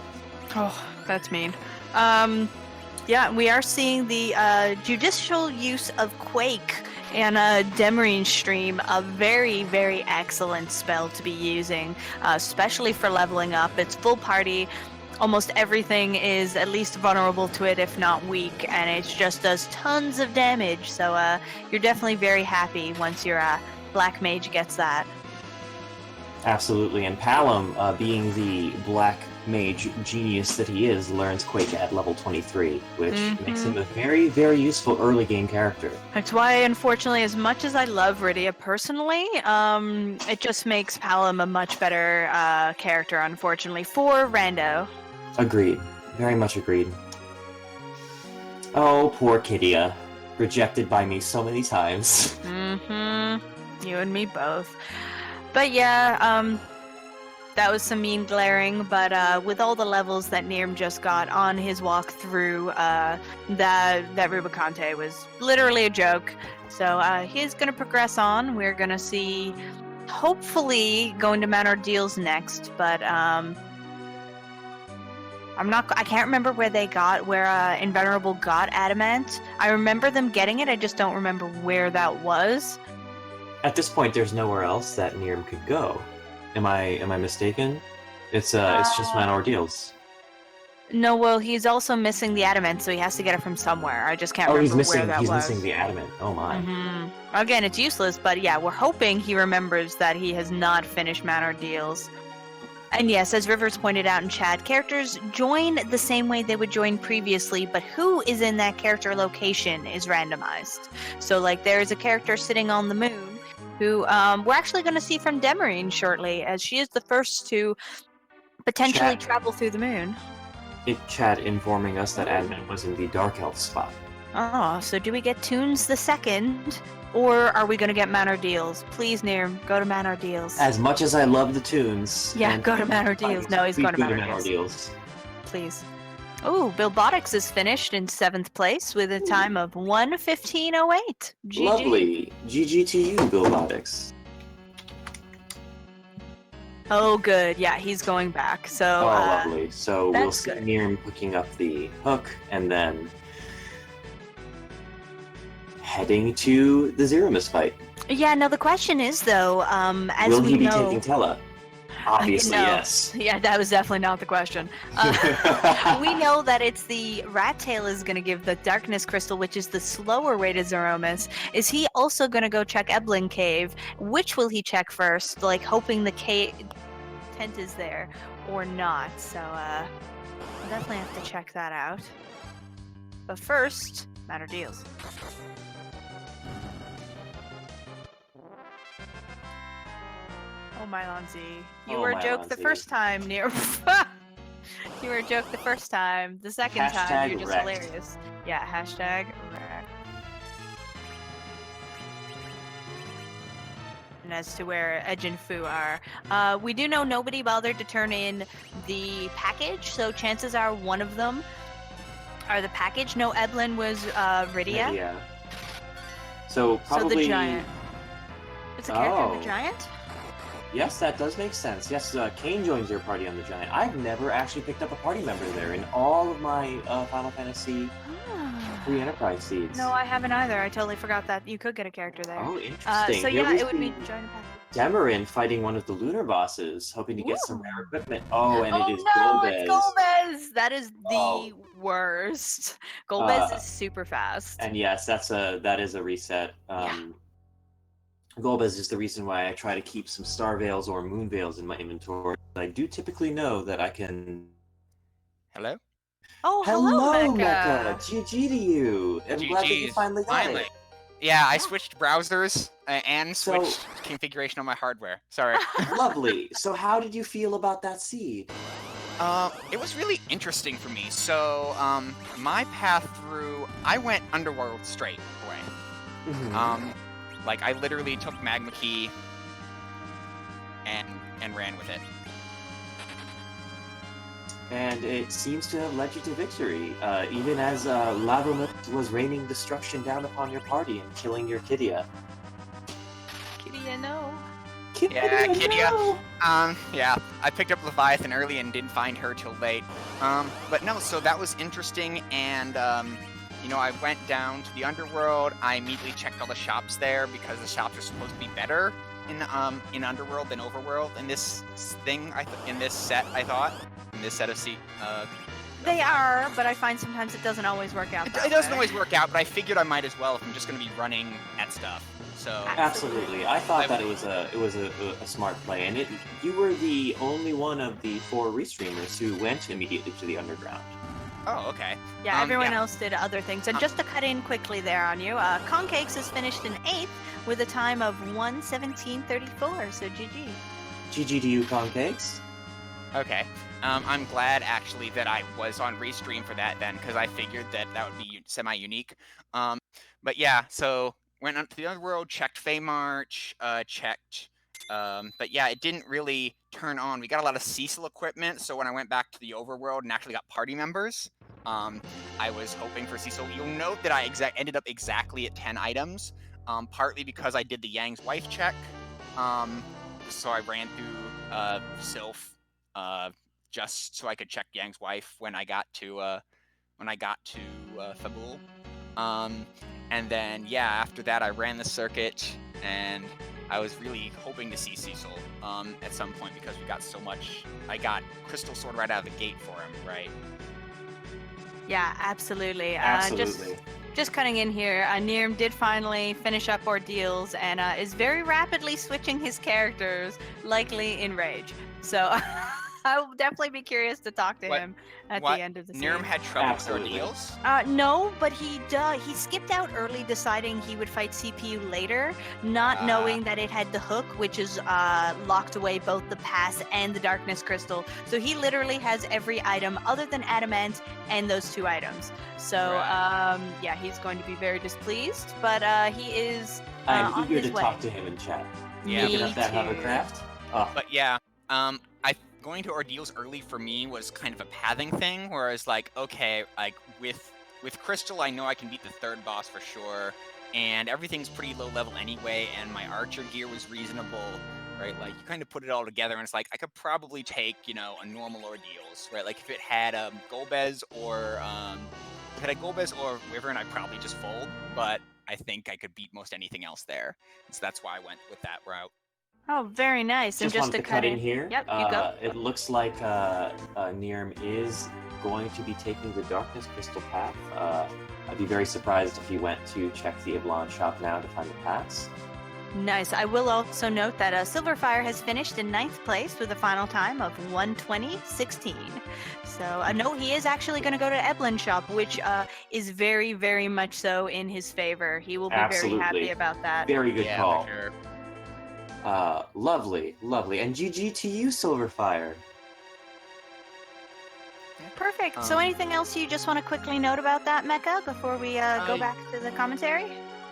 Oh, that's mean. Yeah, we are seeing the judicial use of Quake and Demarine Stream, a very, very excellent spell to be using, especially for leveling up. It's full party. Almost everything is at least vulnerable to it, if not weak, and it just does tons of damage. So you're definitely very happy once your Black Mage gets that. Absolutely, and Palom, being the Black Mage genius that he is, learns Quake at level 23, which makes him a very, very useful early game character. That's why, unfortunately, as much as I love Rydia personally, it just makes Palom a much better character, unfortunately, for Rando. Agreed. Very much agreed. Oh, poor Kidia. Rejected by me so many times. You and me both. But yeah, that was some mean glaring, but with all the levels that Nirm just got on his walk through, that Rubicante was literally a joke. So he's going to progress on. We're going to see, hopefully, going to Mount Ordeals next, but I can't remember where Invulnerable got Adamant. I remember them getting it, I just don't remember where that was. At this point, there's nowhere else that Nirm could go. Am I mistaken? It's just Mount Ordeals. No, well, he's also missing the Adamant, so he has to get it from somewhere. I just can't remember where that was. He's missing the Adamant. Oh my. Again, it's useless, but yeah, we're hoping he remembers that he has not finished Mount Ordeals. And yes, as Rivers pointed out in chat, characters join the same way they would join previously, but who is in that character location is randomized. So, like, there is a character sitting on the moon who we're actually going to see from Demarine shortly, as she is the first to potentially travel through the moon. Chat informing us that Adamant was in the Dark Elf spot. Oh, so do we get Toons the second? Or are we going to get Mount Ordeals? Please, Nirm, go to Mount Ordeals. As much as I love the tunes. Yeah, go to Mount Ordeals. No, he's going to Mount Ordeals. Please. Oh, Bilbotics is finished in 7th place with a time of 1:15:08. GG. Lovely. GG to you, Bilbotics. Oh, good. Yeah, he's going back. So. Lovely. So we'll see good. Nirm picking up the hook and then heading to the Zeramis fight. Yeah, now the question is, though, as will we he be know... taking Tella? Obviously, no. yes. Yeah, that was definitely not the question. We know that it's the Rat Tail is going to give the Darkness Crystal, which is the slower way to Zeramis. Is he also going to go check Eblan Cave? Which will he check first? Like, hoping the tent is there or not. So, we'll definitely have to check that out. But first, Mount Ordeals. Oh, Mylon-Z. You were a joke the first time, near. You were a joke the first time. The second time, you're just wrecked. hilarious. Yeah, hashtag wrecked. And as to where Edge and Fu are, we do know nobody bothered to turn in the package, so chances are one of them are the package. No, Eblan was Rydia. Yeah. So probably. So the giant. It's a character of the giant? Yes, that does make sense. Yes, Kane joins your party on the Giant. I've never actually picked up a party member there in all of my Final Fantasy 3 Enterprise seeds. No, I haven't either. I totally forgot that you could get a character there. Oh, interesting. So yeah, it would be Giant Pack. Demarin fighting one of the lunar bosses, hoping to get some rare equipment. Oh, and it is no, Golbez. It's Golbez! That is the worst. Golbez is super fast. And yes, that is a reset. Golbez is the reason why I try to keep some Star Veils or Moon Veils in my inventory. I do typically know that I can... Hello? Oh, hello, Mecha! GG to you! I'm glad that you finally got it. Yeah, I switched browsers and switched configuration on my hardware. Sorry. Lovely. So how did you feel about that seed? It was really interesting for me. So, my path through... I went Underworld straight away. Mm-hmm. Like, I literally took Magma Key and ran with it. and it seems to have led you to victory, even as Lavamut was raining destruction down upon your party and killing your Kidia. Kidia, no. Yeah, Kidia. no! Yeah, I picked up Leviathan early and didn't find her till late. But no, so that was interesting, and you know, I went down to the underworld. I immediately checked all the shops there because the shops are supposed to be better in underworld than overworld in this thing. In this set, I thought in this set of They are, but I find sometimes it doesn't always work out. It doesn't always work out, but I figured I might as well if I'm just going to be running at stuff. So Absolutely, I thought that it was a smart play, and you were the only one of the 4 restreamers who went immediately to the underground. Oh, okay. Yeah, everyone else did other things. And just to cut in quickly there on you, Concakes has finished in 8th with a time of 1:17:34. So GG. GG to you, Concakes. Okay. I'm glad actually that I was on Restream for that then, because I figured that would be semi-unique. But yeah, so went up to the underworld, checked Feymarch, but yeah, it didn't really turn on. We got a lot of Cecil equipment, so when I went back to the overworld and actually got party members, I was hoping for Cecil. You'll note that I ended up exactly at 10 items, partly because I did the Yang's wife check. So I ran through Sylph just so I could check Yang's wife when I got to Fabul. And then yeah, after that I ran the circuit, and I was really hoping to see Cecil at some point because we got so much. I got Crystal Sword right out of the gate for him, right? Yeah, absolutely. Absolutely. Just cutting in here, Nirm did finally finish up Ordeals and is very rapidly switching his characters, likely in Rage. So I will definitely be curious to talk to him at the end of the season. Nirm had trouble Absolutely. with Ordeals? No, but he skipped out early, deciding he would fight CPU later, not knowing that it had the hook, which is locked away both the pass and the darkness crystal. So he literally has every item other than adamant and those 2 items. So yeah, he's going to be very displeased, but he is I'm on eager his to way. talk to him in chat. Yeah, Picking Me up that too. hovercraft. Oh, But yeah, going to Ordeals early for me was kind of a pathing thing, where I was like, okay, like with Crystal, I know I can beat the 3rd boss for sure, and everything's pretty low level anyway, and my archer gear was reasonable, right? Like you kind of put it all together, and it's like I could probably take, you know, a normal Ordeals, right? Like if it had Golbez or Wyvern, I'd probably just fold, but I think I could beat most anything else there, so that's why I went with that route. Oh, very nice. And just wanted to cut in in here. Yep, you go. It looks like Nirm is going to be taking the Darkness Crystal path. I'd be very surprised if he went to check the Iblon shop now to find the paths. Nice. I will also note that Silverfire has finished in 9th place with a final time of 1:20:16. So, no, he is actually going to go to Eblin shop, which is very, very much so in his favor. He will be Absolutely. very happy about that. Very good Yeah, call. for sure. Lovely. And GG to you, Silverfire. Perfect. So, anything else you just want to quickly note about that, Mecca, before we go back to the commentary?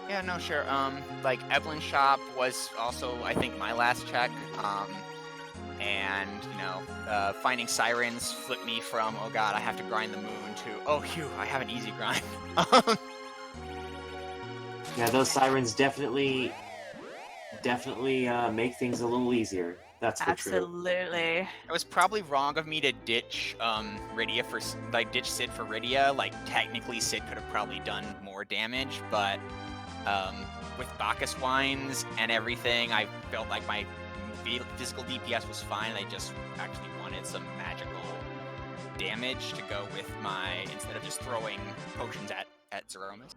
Yeah, no, sure. Like Evelyn Shop was also, I think, my last check. And you know, finding sirens flipped me from, oh god, I have to grind the moon, to, oh phew, I have an easy grind. Yeah, those sirens definitely make things a little easier. That's for true. Absolutely. It was probably wrong of me to ditch Rydia ditch Sid for Rydia. Like technically Sid could have probably done more damage, but with Bacchus Wines and everything, I felt like my physical DPS was fine. I just actually wanted some magical damage to go with instead of just throwing potions at Zeromus.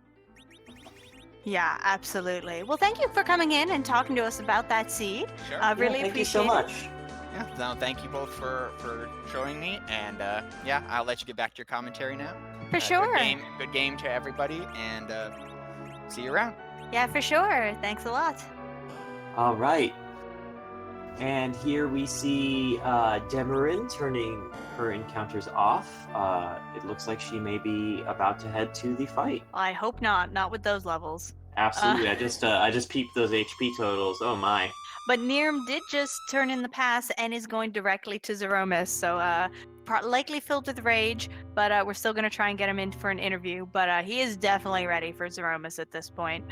Yeah, absolutely. Well, thank you for coming in and talking to us about that seed. Sure. Really thank appreciate you so much. Yeah, no, thank you both for showing me, and yeah, I'll let you get back to your commentary now. For sure. Good game to everybody, and see you around. Yeah, for sure. Thanks a lot. All right. And here we see Demarin turning her encounters off. It looks like she may be about to head to the fight. I hope not. Not with those levels. Absolutely. I just peeped those HP totals. Oh my. But Nirm did just turn in the pass and is going directly to Zeromus, so likely filled with rage, but we're still going to try and get him in for an interview. But he is definitely ready for Zeromus at this point.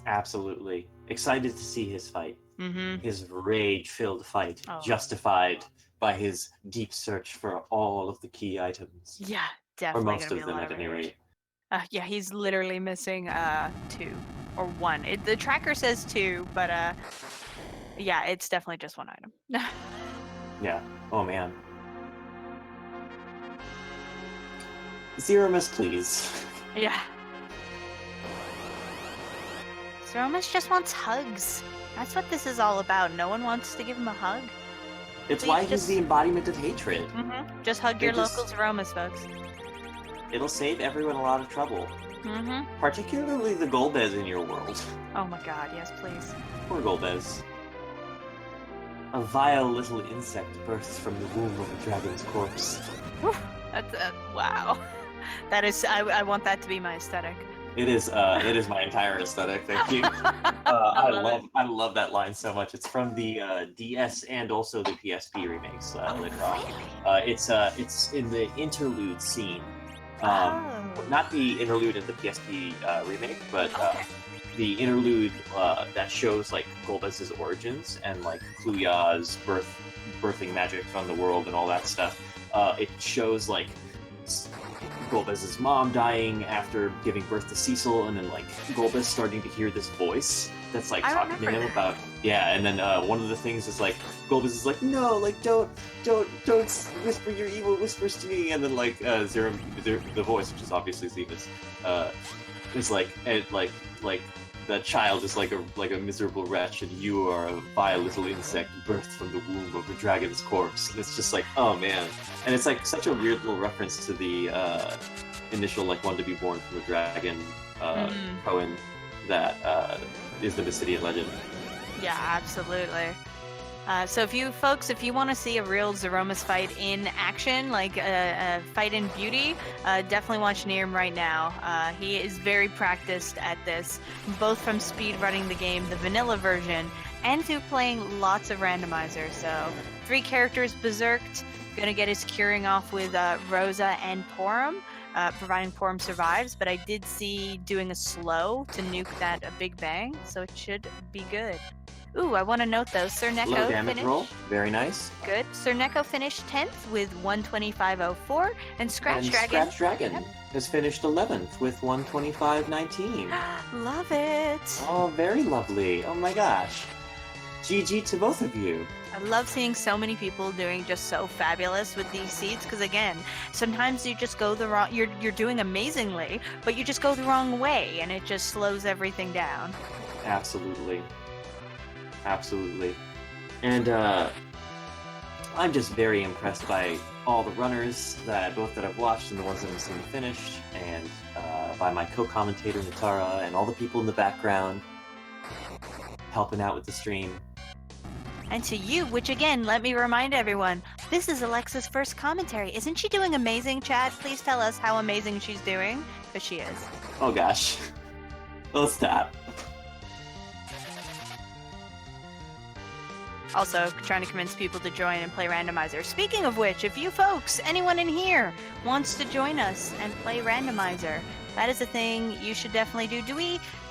Absolutely. Excited to see his fight. Mm-hmm. His rage-filled fight, Oh. justified by his deep search for all of the key items. Yeah, Or definitely most going to be of a them, lot at of any rage. rate. Yeah, he's literally missing 2 or 1. The tracker says 2, but yeah, it's definitely just 1 item. Yeah. Oh man. Zeromus, please. Yeah. Zeromus just wants hugs. That's what this is all about. No one wants to give him a hug. It's Please why he's just- the embodiment of hatred. Mm-hmm. Just hug They your just- local Zeromus, folks. It'll save everyone a lot of trouble. Mm-hmm. Particularly the Golbez in your world. Oh my god, yes, please. Poor Golbez. A vile little insect bursts from the womb of a dragon's corpse. That's wow. That is, I want that to be my aesthetic. It is my entire aesthetic. Thank you. I love that line so much. It's from the DS and also the PSP remakes later on. It's in the interlude scene. Not the interlude in the PSP remake, but the interlude that shows like Golbez's origins and like Kluya's birthing magic on the world and all that stuff. It shows like Golbez's mom dying after giving birth to Cecil, and then like Golbez starting to hear this voice that's like I talking to remember him that. about and then one of the things is like Golbez is like, no, like don't whisper your evil whispers to me, and then like the voice, which is obviously Zemus, is like that child is like a miserable wretch, and you are a vile little insect birthed from the womb of a dragon's corpse. And it's just like, oh man. And it's like such a weird little reference to the initial like one to be born from a dragon poem that is the Mysidian legend. Yeah, absolutely. So if you want to see a real Zeromus fight in action, like a fight in beauty, definitely watch Nirm right now. He is very practiced at this, both from speed running the game, the vanilla version, and through playing lots of randomizer. So 3 characters berserked, gonna get his curing off with Rosa and Porum, providing Porum survives, but I did see doing a slow to nuke that a big bang, so it should be good. Ooh, I want to note though, Sir Low Neko damage finished. roll, very nice. Good. Sir Neko finished 10th with 125.04, and Scratch And Dragon. Scratch Dragon has finished 11th with 125.19. Love it. Oh, very lovely. Oh my gosh. GG to both of you. I love seeing so many people doing just so fabulous with these seeds, because again, sometimes you just go the wrong. You're doing amazingly, but you just go the wrong way, and it just slows everything down. Absolutely. Absolutely. And I'm just very impressed by all the runners that I've watched and the ones that I've seen finished, and by my co-commentator Natara and all the people in the background helping out with the stream. And to you, which again, let me remind everyone, this is Alexa's first commentary. Isn't she doing amazing, Chad? Please tell us how amazing she's doing, because she is. Oh gosh. Well, stop. Also, trying to convince people to join and play Randomizer. Speaking of which, if you folks, anyone in here, wants to join us and play Randomizer, that is a thing you should definitely do.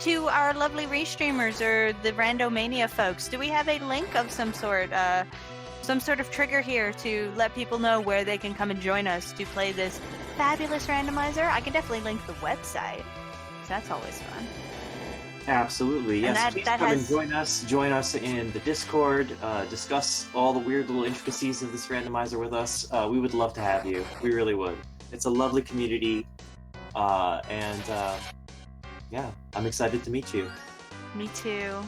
To our lovely restreamers or the Randomania folks, do we have a link of some sort of trigger here to let people know where they can come and join us to play this fabulous Randomizer? I can definitely link the website, so that's always fun. Absolutely, And yes. Please come and join us in the Discord, discuss all the weird little intricacies of this randomizer with us. We would love to have you. We really would. It's a lovely community, and yeah, I'm excited to meet you. Me too.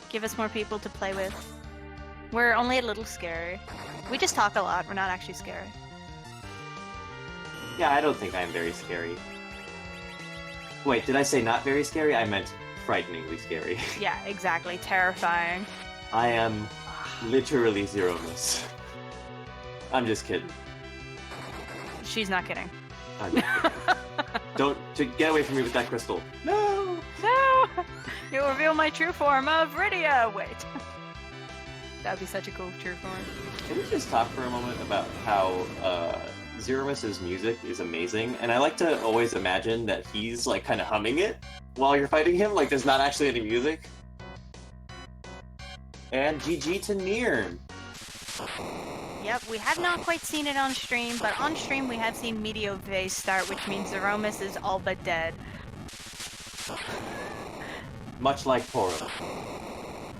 Give us more people to play with. We're only a little scary. We just talk a lot. We're not actually scary. Yeah, I don't think I'm very scary. Wait, did I say not very scary? I meant frighteningly scary. Yeah, exactly. Terrifying. I am literally Zeromus. I'm just kidding. She's not kidding. I'm just kidding. get away from me with that crystal. No. No! You reveal my true form of Rydia! Wait. That would be such a cool true form. Can we just talk for a moment about how Zeromus's music is amazing? And I like to always imagine that he's like kind of humming it while you're fighting him. Like there's not actually any music. And GG to Nirn. Yep, we have not quite seen it on stream, but on stream we have seen Meteor phase start, which means Zeromus is all but dead. Much like Poro.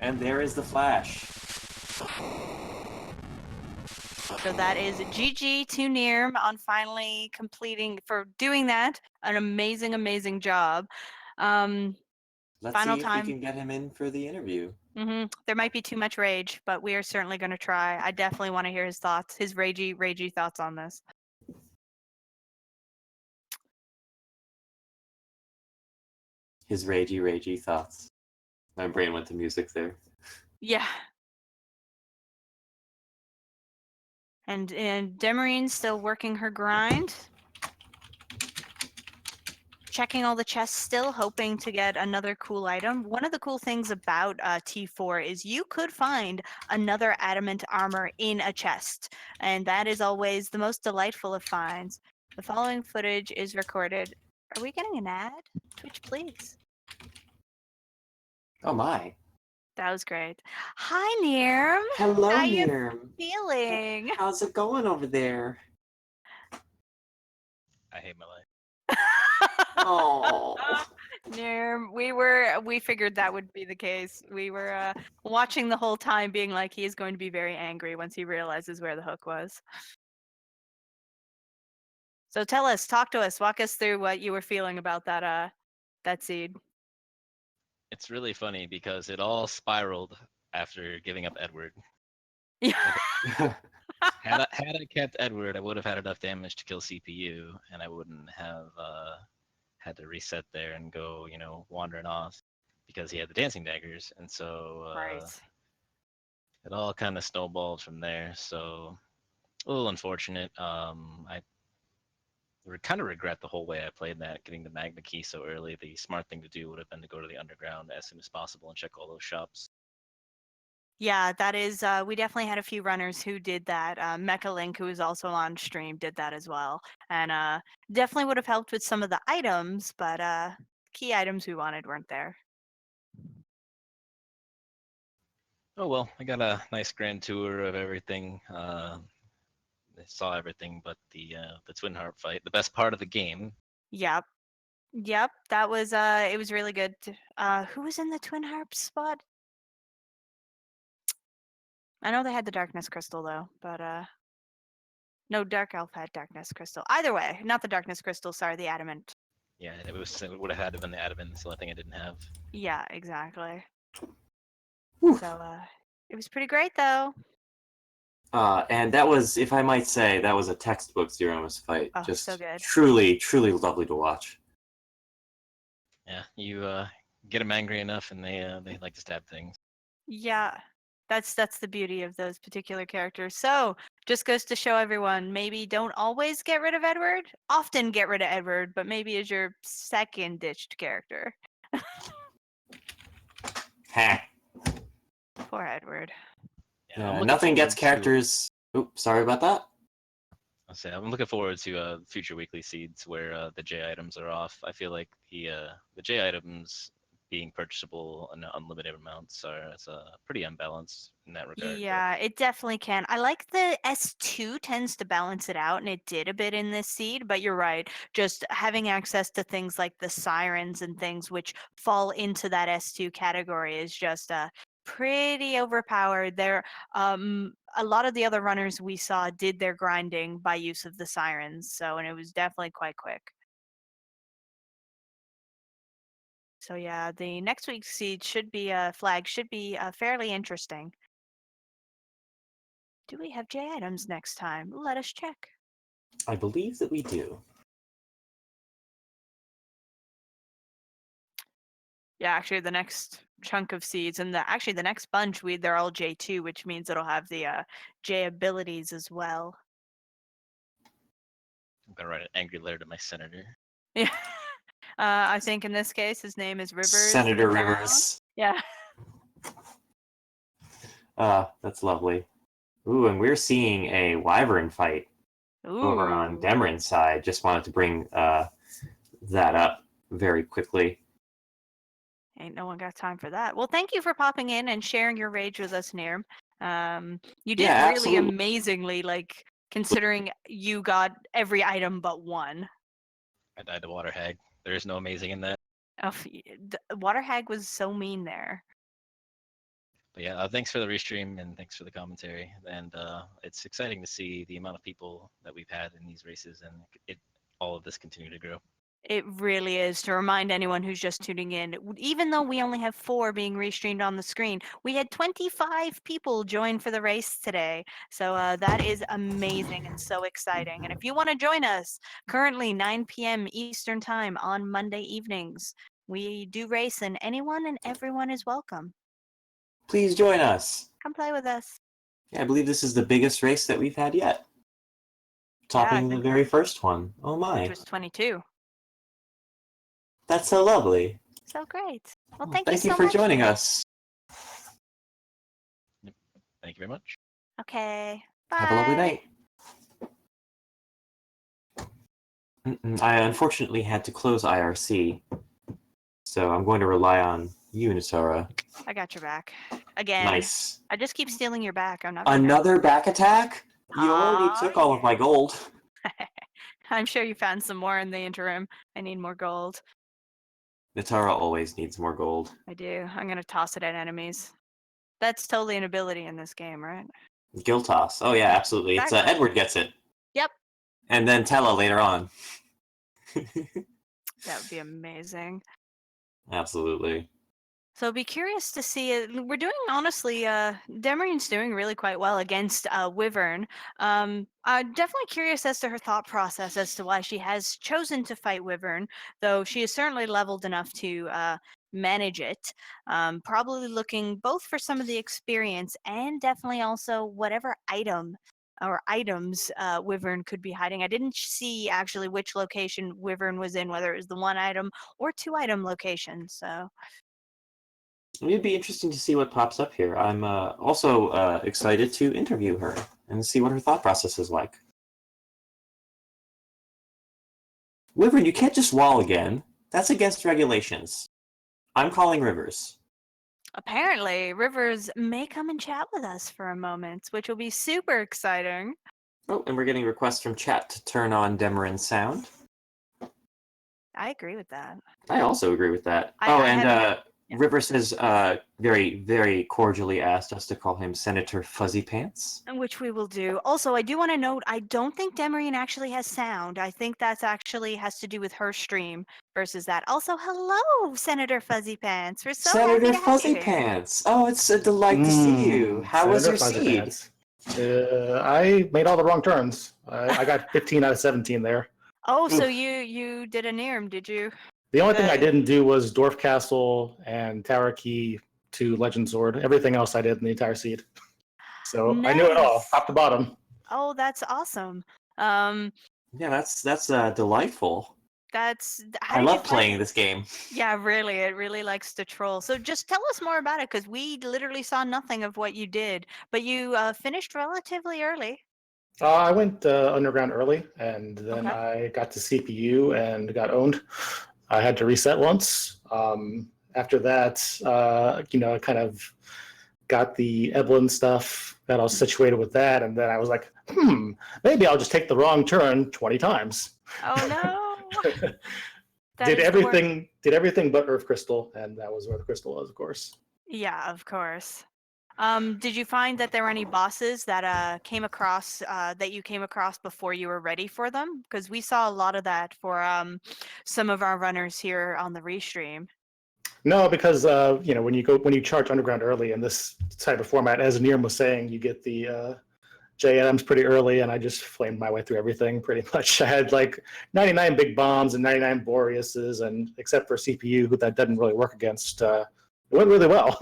And there is the flash. So that is GG to Nirm on finally for doing that. An amazing, amazing job. Let's Final see if time. we can get him in for the interview. There might be too much rage, but we are certainly going to try. I definitely want to hear his thoughts, his ragey thoughts on this. His ragey thoughts. My brain went to music there. Yeah. And Demarine's still working her grind. Checking all the chests still, hoping to get another cool item. One of the cool things about T4 is you could find another adamant armor in a chest. And that is always the most delightful of finds. The following footage is recorded. Are we getting an ad? Twitch, please. Oh my. That was great. Hi, Nirm. Hello, How you Nirm. feeling? How's it going over there? I hate my life. Oh. Nirm, we figured that would be the case. We were watching the whole time being like, he is going to be very angry once he realizes where the hook was. So talk to us, walk us through what you were feeling about that seed. It's really funny because it all spiraled after giving up Edward. Yeah. Had I kept Edward, I would have had enough damage to kill CPU, and I wouldn't have had to reset there and go, wandering off because he had the dancing daggers, and so Right. it all kind of snowballed from there. So a little unfortunate. I kind of regret the whole way I played that, getting the Magma Key so early. The smart thing to do would have been to go to the underground as soon as possible and check all those shops. Yeah, that is, we definitely had a few runners who did that. Mecha Link, who was also on stream, did that as well. And definitely would have helped with some of the items, but key items we wanted weren't there. Oh well, I got a nice grand tour of everything. I saw everything but the Twin Harp fight, the best part of the game. Yep, that was, it was really good. Who was in the Twin Harp spot? I know they had the Darkness Crystal though, but no, Dark Elf had Darkness Crystal. Either way, not the Darkness Crystal, sorry, the Adamant. Yeah, it would have had to been the Adamant. That's the only thing I didn't have. Yeah, exactly. Whew. So it was pretty great though. And that was, if I might say, that was a textbook Zeromus fight. Oh, Just so good. truly lovely to watch. Yeah, you get them angry enough, and they like to stab things. Yeah, that's the beauty of those particular characters. So just goes to show everyone, maybe don't always get rid of Edward. Often get rid of Edward, but maybe as your second ditched character. Ha. Poor Edward. Yeah, I'm looking nothing gets forward to- characters. Oops, sorry about that. I'll say I'm looking forward to future weekly seeds where the J items are off. I feel like the J items being purchasable in unlimited amounts are pretty unbalanced in that regard. Yeah, it definitely can. I like the S2 tends to balance it out, and it did a bit in this seed, but you're right. Just having access to things like the sirens and things which fall into that S2 category is just pretty overpowered. There, a lot of the other runners we saw did their grinding by use of the sirens, and it was definitely quite quick. So yeah, the next week's seed should be flag should be fairly interesting. Do we have J items next time? Let us check. I believe that we do. Yeah, actually, the next chunk of seeds and the next bunch they're all J2, which means it'll have the J abilities as well. I'm gonna write an angry letter to my senator. Yeah. I think in this case his name is Rivers. Senator the town. Rivers. Yeah. That's lovely. Ooh, and we're seeing a wyvern fight over on Ooh. Demeron's side. Just wanted to bring that up very quickly. Ain't no one got time for that. Well, thank you for popping in and sharing your rage with us, Nirm. You did Yeah, really absolutely. amazingly, like, considering you got every item but one. I died to Water Hag. There is no amazing in that. Oh, Water Hag was so mean there. But yeah, thanks for the restream and thanks for the commentary. And it's exciting to see the amount of people that we've had in these races and all of this continue to grow. It really is. To remind anyone who's just tuning in, even though we only have 4 being restreamed on the screen, we had 25 people join for the race today. So that is amazing and so exciting. And if you want to join us, currently 9 p.m. Eastern Time on Monday evenings, we do race and anyone and everyone is welcome. Please join us. Come play with us. Yeah, I believe this is the biggest race that we've had yet. Topping the very first one. Oh my. Which was 22. That's so lovely. So great. Well, Well, thank you so for much. joining us. Thank you very much. Okay. Bye. Have a lovely night. I unfortunately had to close IRC, so I'm going to rely on you, Nasara. I got your back. Again. Nice. I just keep stealing your back. I'm not. Another back attack? You already took all of my gold. I'm sure you found some more in the interim. I need more gold. Natara always needs more gold. I do. I'm gonna toss it at enemies. That's totally an ability in this game, right? Guild toss. Oh yeah, absolutely. It's Exactly. Edward gets it. Yep. And then Tella later on. That would be amazing. Absolutely. So be curious to see it. We're doing honestly. Demarine's doing really quite well against Wyvern. I'm definitely curious as to her thought process as to why she has chosen to fight Wyvern, though she is certainly leveled enough to manage it. Probably looking both for some of the experience and definitely also whatever item or items Wyvern could be hiding. I didn't see actually which location Wyvern was in, whether it was the 1 item or 2 item location. So. It'd be interesting to see what pops up here. I'm also excited to interview her and see what her thought process is like. Wyvern, you can't just wall again. That's against regulations. I'm calling Rivers. Apparently, Rivers may come and chat with us for a moment, which will be super exciting. Oh, and we're getting requests from chat to turn on Demeron's sound. I agree with that. I also agree with that. Rivers has very, very cordially asked us to call him Senator Fuzzy Pants. Which we will do. Also, I do want to note, I don't think Demarine actually has sound. I think that's actually has to do with her stream versus that. Also, hello, Senator Fuzzy Pants. We're so Senator happy to Fuzzy have you here. Pants. Oh, it's a delight to see you. How was your Senator Fuzzy seed? Pants. I made all the wrong turns. I got 15 out of 17 there. Oh, so you did a Nirm, did you? The only thing I didn't do was Dwarf Castle and Tower Key to Legend Sword. Everything else I did in the entire seed. So I knew it all, top to bottom. Oh, that's awesome. Yeah, that's delightful. I love playing this game. Yeah, really, it really likes to troll. So just tell us more about it, because we literally saw nothing of what you did, but you finished relatively early. I went underground early, and then I got to CPU and got owned. I had to reset once. After that, I kind of got the Evelyn stuff, got all situated with that, and then I was like, maybe I'll just take the wrong turn 20 times. Oh no! Did everything but Earth Crystal, and that was where the crystal was, of course. Yeah, of course. Did you find that there were any bosses that came across that you came across before you were ready for them? Because we saw a lot of that for some of our runners here on the restream. No, because when you charge underground early in this type of format, as Nirm was saying, you get the JMs pretty early, and I just flamed my way through everything pretty much. I had like 99 big bombs and 99 Boreases, and except for CPU, who that doesn't really work against, it went really well.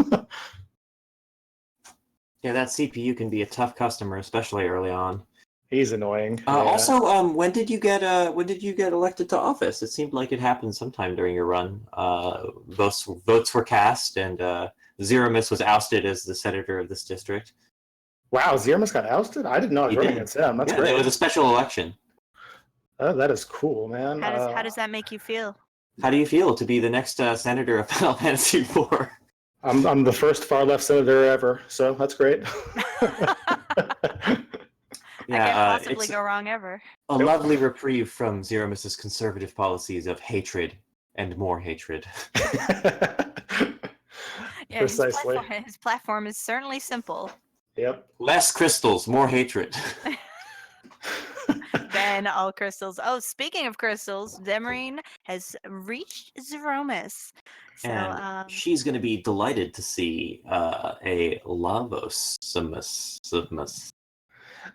Yeah, that CPU can be a tough customer, especially early on. He's annoying. Also, when did you get elected to office? It seemed like it happened sometime during your run. Votes were cast, and Zeromus was ousted as the senator of this district. Wow, Ziermus got ousted? I didn't know I was He running did. against him. That's Yeah, great. it was a special election. Oh, that is cool, man. How does that make you feel? How do you feel to be the next senator of Final Fantasy IV? I'm the first far left senator ever, so that's great. I can't possibly go wrong ever. A lovely reprieve from Zeromus's conservative policies of hatred and more hatred. Yeah, Precisely. His platform is certainly simple. Yep. Less crystals, more hatred. Ban all crystals. Oh, speaking of crystals, Demarine has reached Zeromus. So, And she's going to be delighted to see a Lavosimus.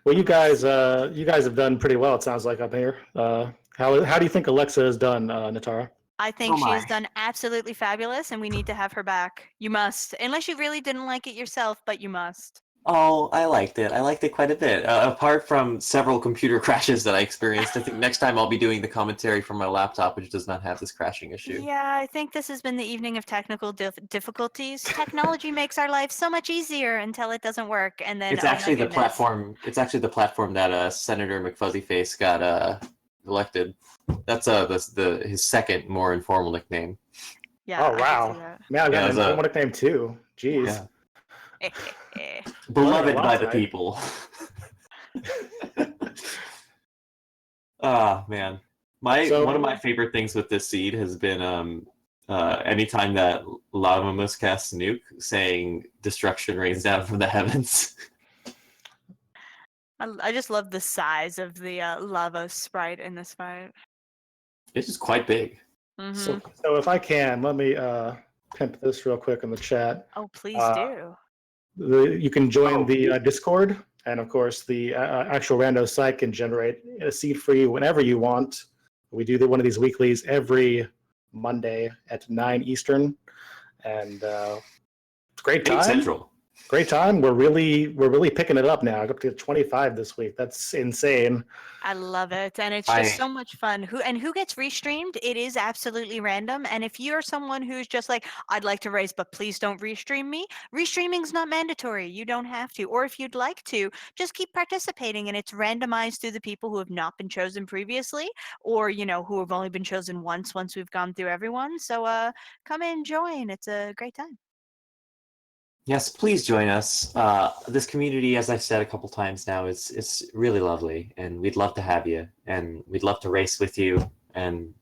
Well, you guys have done pretty well. It sounds like up here. How do you think Alexa has done, Natara? I think Oh she has my. done absolutely fabulous, and we need to have her back. You must, unless you really didn't like it yourself, but you must. Oh, I liked it. I liked it quite a bit. Apart from several computer crashes that I experienced, I think next time I'll be doing the commentary from my laptop, which does not have this crashing issue. Yeah, I think this has been the evening of technical difficulties. Technology makes our lives so much easier until it doesn't work, and then It's oh my actually the goodness. platform. It's actually the platform that Senator McFuzzyface got elected. That's his second more informal nickname. Yeah. Oh I can see wow, that. man, I got Yeah, an informal nickname too. Jeez. Yeah. Eh. Beloved lot by the tonight. people. Ah, man. One of my favorite things with this seed has been anytime that Lavamus casts Nuke, saying destruction rains down from the heavens. I just love the size of the lava sprite in this fight. It's just quite big. Mhm. So if I can, let me pimp this real quick in the chat. Oh, please do. You can join the Discord, and of course, the actual rando site can generate a seed for you whenever you want. We do one of these weeklies every Monday at 9 Eastern, and it's great 8 time. Central. Great time. We're really picking it up now. Up to 25 this week. That's insane. I love it, and it's just so much fun. Who gets restreamed? It is absolutely random. And if you're someone who's just like, I'd like to race, but please don't restream me. Restreaming's not mandatory. You don't have to. Or if you'd like to, just keep participating, and it's randomized through the people who have not been chosen previously, or who have only been chosen once we've gone through everyone. So come in, join. It's a great time. Yes, please join us. This community, as I've said a couple times now, is really lovely, and we'd love to have you, and we'd love to race with you, and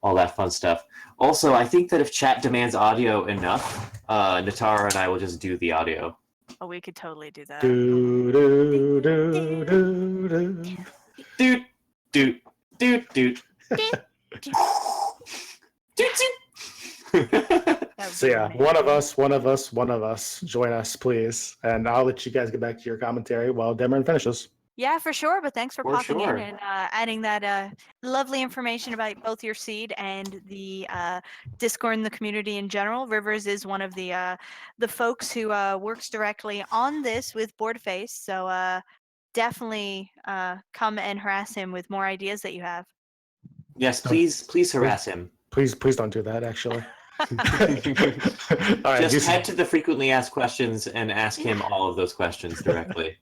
all that fun stuff. Also, I think that if chat demands audio enough, Natara and I will just do the audio. Oh, we could totally do that. Do do do do do. Doot doot doot doot. So yeah, one of us, join us, please, and I'll let you guys get back to your commentary while Demarine finishes. Yeah, for sure. But thanks for For popping sure. in and adding that lovely information about both your seed and the Discord and the community in general. Rivers is one of the folks who works directly on this with Boardface. So definitely come and harass him with more ideas that you have. Yes, please harass him. Please don't do that. Actually. All right, Just head to the frequently asked questions and ask him all of those questions directly.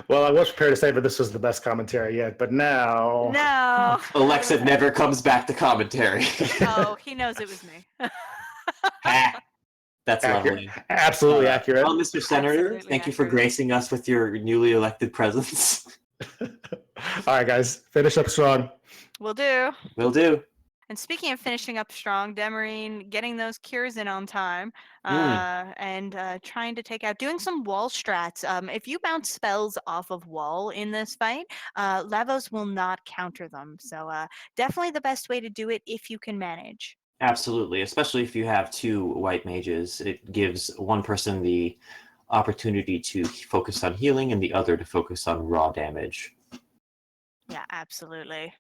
Well, I was prepared to say, but this was the best commentary yet. But now, No. Alexa never comes back to commentary. Oh, he knows it was me. Ha! That's Accurate. lovely. Absolutely accurate. Well, Mr. Senator, Absolutely thank you for accurate. gracing us with your newly elected presence. All right, guys, finish up strong. Will do. Will do. And speaking of finishing up strong, Demarine getting those cures in on time and trying to take out, doing some wall strats. If you bounce spells off of wall in this fight, Lavos will not counter them. So definitely the best way to do it if you can manage. Absolutely, especially if you have 2 white mages. It gives one person the opportunity to focus on healing and the other to focus on raw damage. Yeah, absolutely.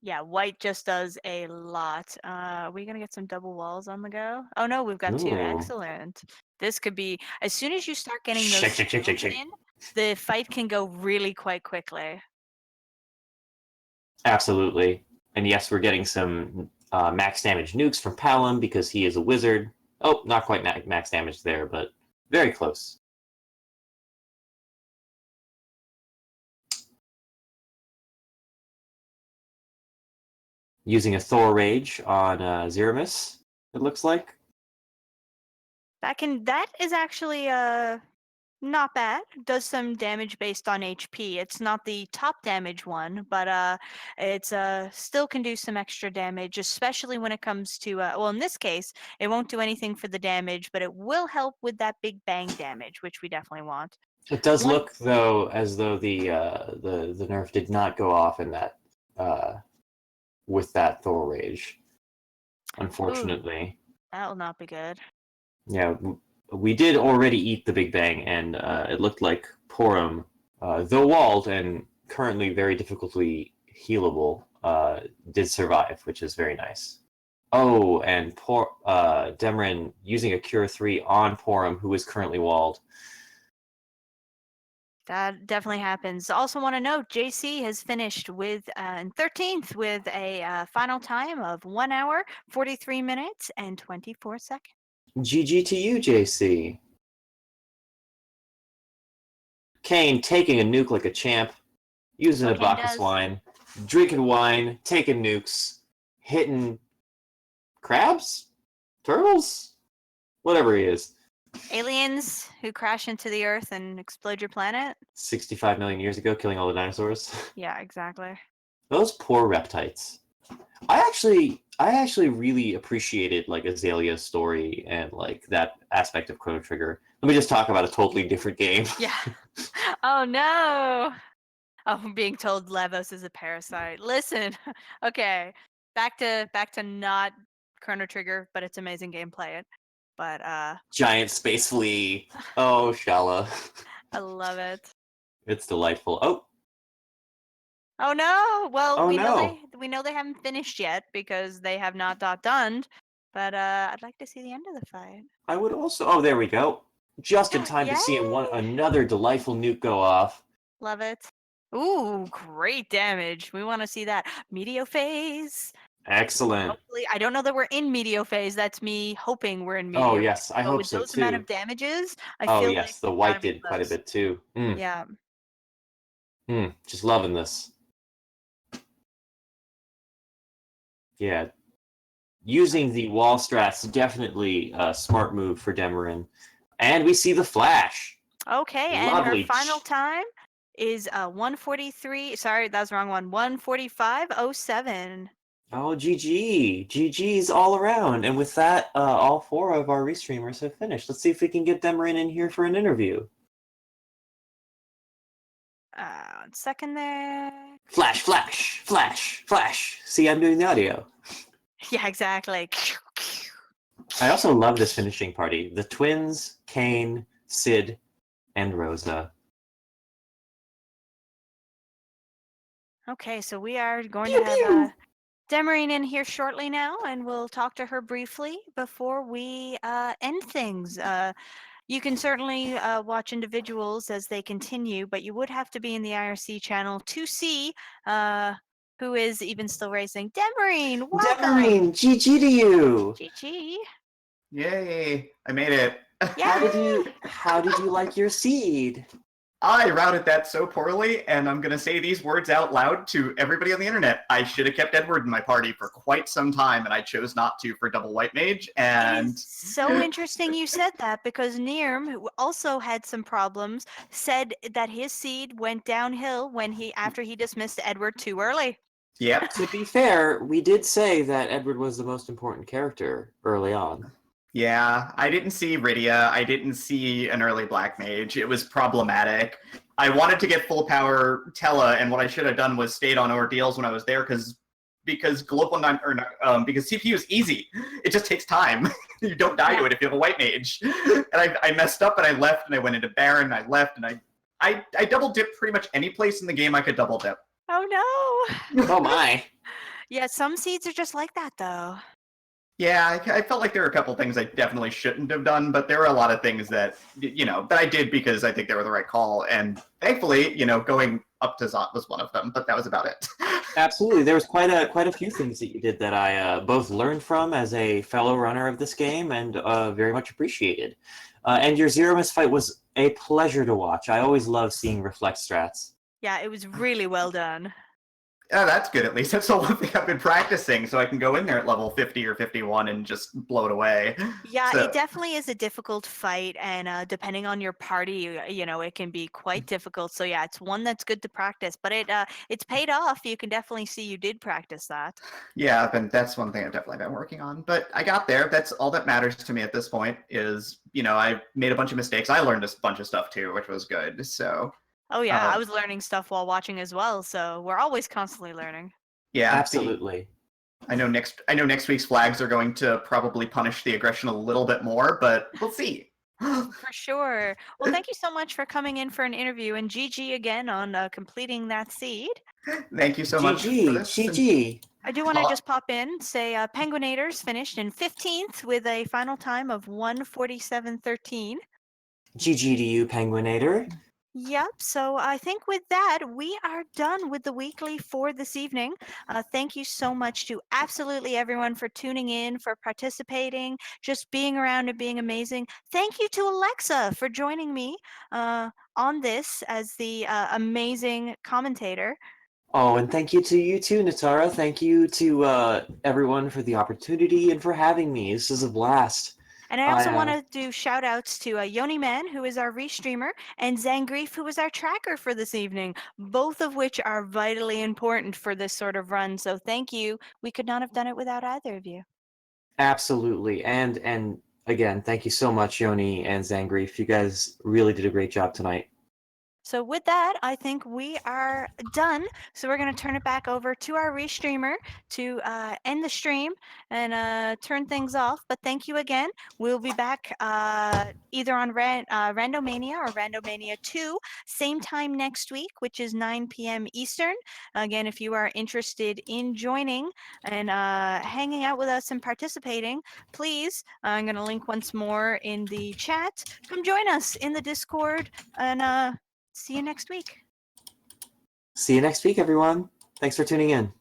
Yeah, white just does a lot. Are we gonna get some double walls on the go? Oh no, we've got 2. Ooh. Excellent. This could be as soon as you start getting those Shake, shake, shake, shake, spells shake. in. the fight can go really quite quickly. Absolutely. And yes, we're getting some max damage nukes from Palom because he is a wizard. Oh, not quite max damage there, but very close. Using a Thor Rage on Zeramis, it looks like. That is actually not bad. Does some damage based on HP. It's not the top damage one, but it's still can do some extra damage, especially when it comes to well, in this case, it won't do anything for the damage, but it will help with that big bang damage, which we definitely want. It does One- look though as though the nerf did not go off in that with that Thor Rage. Unfortunately. That will not be good. Yeah, we did already eat the Big Bang, and it looked like Porum, though walled and currently very difficultly healable, did survive, which is very nice. Oh, and Demarin using a Cure 3 on Porum, who is currently walled. That definitely happens. Also, want to note JC has finished with in 13th with a final time of 1 hour, 43 minutes, and 24 seconds. GG to you, JC. Kane taking a nuke like a champ, using a Kane Bacchus does. wine, drinking wine, taking nukes, hitting crabs? Turtles? Whatever he is. Aliens who crash into the Earth and explode your planet. 65 million years ago, killing all the dinosaurs. Yeah, exactly. Those poor reptites. I actually really appreciated like Azalea's story and like that aspect of Chrono Trigger. Let me just talk about a totally different game. Yeah. Oh no. Oh, I'm being told Levos is a parasite. Listen. Okay. Back to not Chrono Trigger, but it's amazing gameplay. But Giant space flea. Oh, Shala. I love it. It's delightful. Oh, Oh no! Well, Oh, we no. know they haven't finished yet because they have not done. But I'd like to see the end of the fight. I would also. Oh, there we go. Just in time to see another delightful nuke go off. Love it. Ooh, great damage. We want to see that Meteo phase. Excellent. Hopefully, I don't know that we're in Meteo phase. That's me hoping we're in Meteo. Oh yes, I But hope with so those too. amount of damages, I Oh feel yes, like the we white gotta be did quite a close. bit too. Yeah. Just loving this. Yeah. Using the wall strats, definitely a smart move for Demarin. And we see the flash. Okay, and Lovely. her final time is 143. Sorry, that was the wrong one. 145.07. Oh, GG. GG's all around. And with that, all four of our restreamers have finished. Let's see if we can get Demarin in here for an interview. 1 second there. Flash, flash, flash, flash. See, I'm doing the audio. Yeah, exactly. I also love this finishing party. The twins, Kane, Sid, and Rosa. Okay, so we are going to have Demarin in here shortly now, and we'll talk to her briefly before we end things. You can certainly watch individuals as they continue, but you would have to be in the IRC channel to see who is even still racing. Demarin, welcome! Demarin, GG to you! GG. Yay! I made it. How did you like your seed? I routed that so poorly, and I'm gonna say these words out loud to everybody on the internet. I should have kept Edward in my party for quite some time, and I chose not to for double white mage. And It is so interesting you said that because Nirm, who also had some problems, said that his seed went downhill after he dismissed Edward too early. yep, To be fair, we did say that Edward was the most important character early on. yeah, I didn't see Rydia. I didn't see an early black mage. It was problematic. I wanted to get full power Tella, and what I should have done was stayed on ordeals when I was there because global because CPU is easy. It just takes time. You don't die to it if you have a white mage. And I messed up and I left and I went into Baron. And I left and I double dipped pretty much any place in the game I could double dip. Oh no! Oh my. Yeah, some seeds are just like that though. Yeah, I felt like there were a couple things I definitely shouldn't have done, but there were a lot of things that that I did because I think they were the right call, and thankfully, going up to Zot was one of them. But that was about it. Absolutely, there was quite a few things that you did that I both learned from as a fellow runner of this game and very much appreciated. And your Zero Miss fight was a pleasure to watch. I always love seeing reflect strats. Yeah, it was really well done. Yeah, that's good. At least that's the one thing I've been practicing, so I can go in there at level 50 or 51 and just blow it away. Yeah, So- it definitely is a difficult fight, and depending on your party, it can be quite difficult. So yeah, it's one that's good to practice, but it's paid off. You can definitely see you did practice that. Yeah, and that's one thing I've definitely been working on. But I got there. That's all that matters to me at this point. Is I made a bunch of mistakes. I learned a bunch of stuff too, which was good. So Oh yeah, I Um, was learning stuff while watching as well, so we're always constantly learning. yeah, Absolutely. I know next week's flags are going to probably punish the aggression a little bit more, but we'll see. For sure. Well, thank you so much for coming in for an interview, and GG again on completing that seed. Thank you so much for GG, this. and- GG. I do want to I'll- just pop in, say Penguinators finished in 15th with a final time of 1:47:13. GG to you, Penguinator. Yep. So I think with that, we are done with the weekly for this evening. Thank you so much to absolutely everyone for tuning in, for participating, just being around and being amazing. Thank you to Alexa for joining me on this as the amazing commentator. Oh, and thank you to you too, Natara. Thank you to everyone for the opportunity and for having me. This is a blast. And I also I, want to do shout outs to Yoni Man, who is our restreamer, and Zangrief, who is our tracker for this evening, both of which are vitally important for this sort of run. So thank you. We could not have done it without either of you. Absolutely. And again, thank you so much, Yoni and Zangrief. You guys really did a great job tonight. So with that, I think we are done. So we're going to turn it back over to our restreamer to end the stream and turn things off. But thank you again. We'll be back either on Randomania or Randomania 2, same time next week, which is 9 p.m. Eastern. Again, if you are interested in joining and hanging out with us and participating, please, I'm going to link once more in the chat. Come join us in the Discord and see you next week. See you next week, everyone. Thanks for tuning in.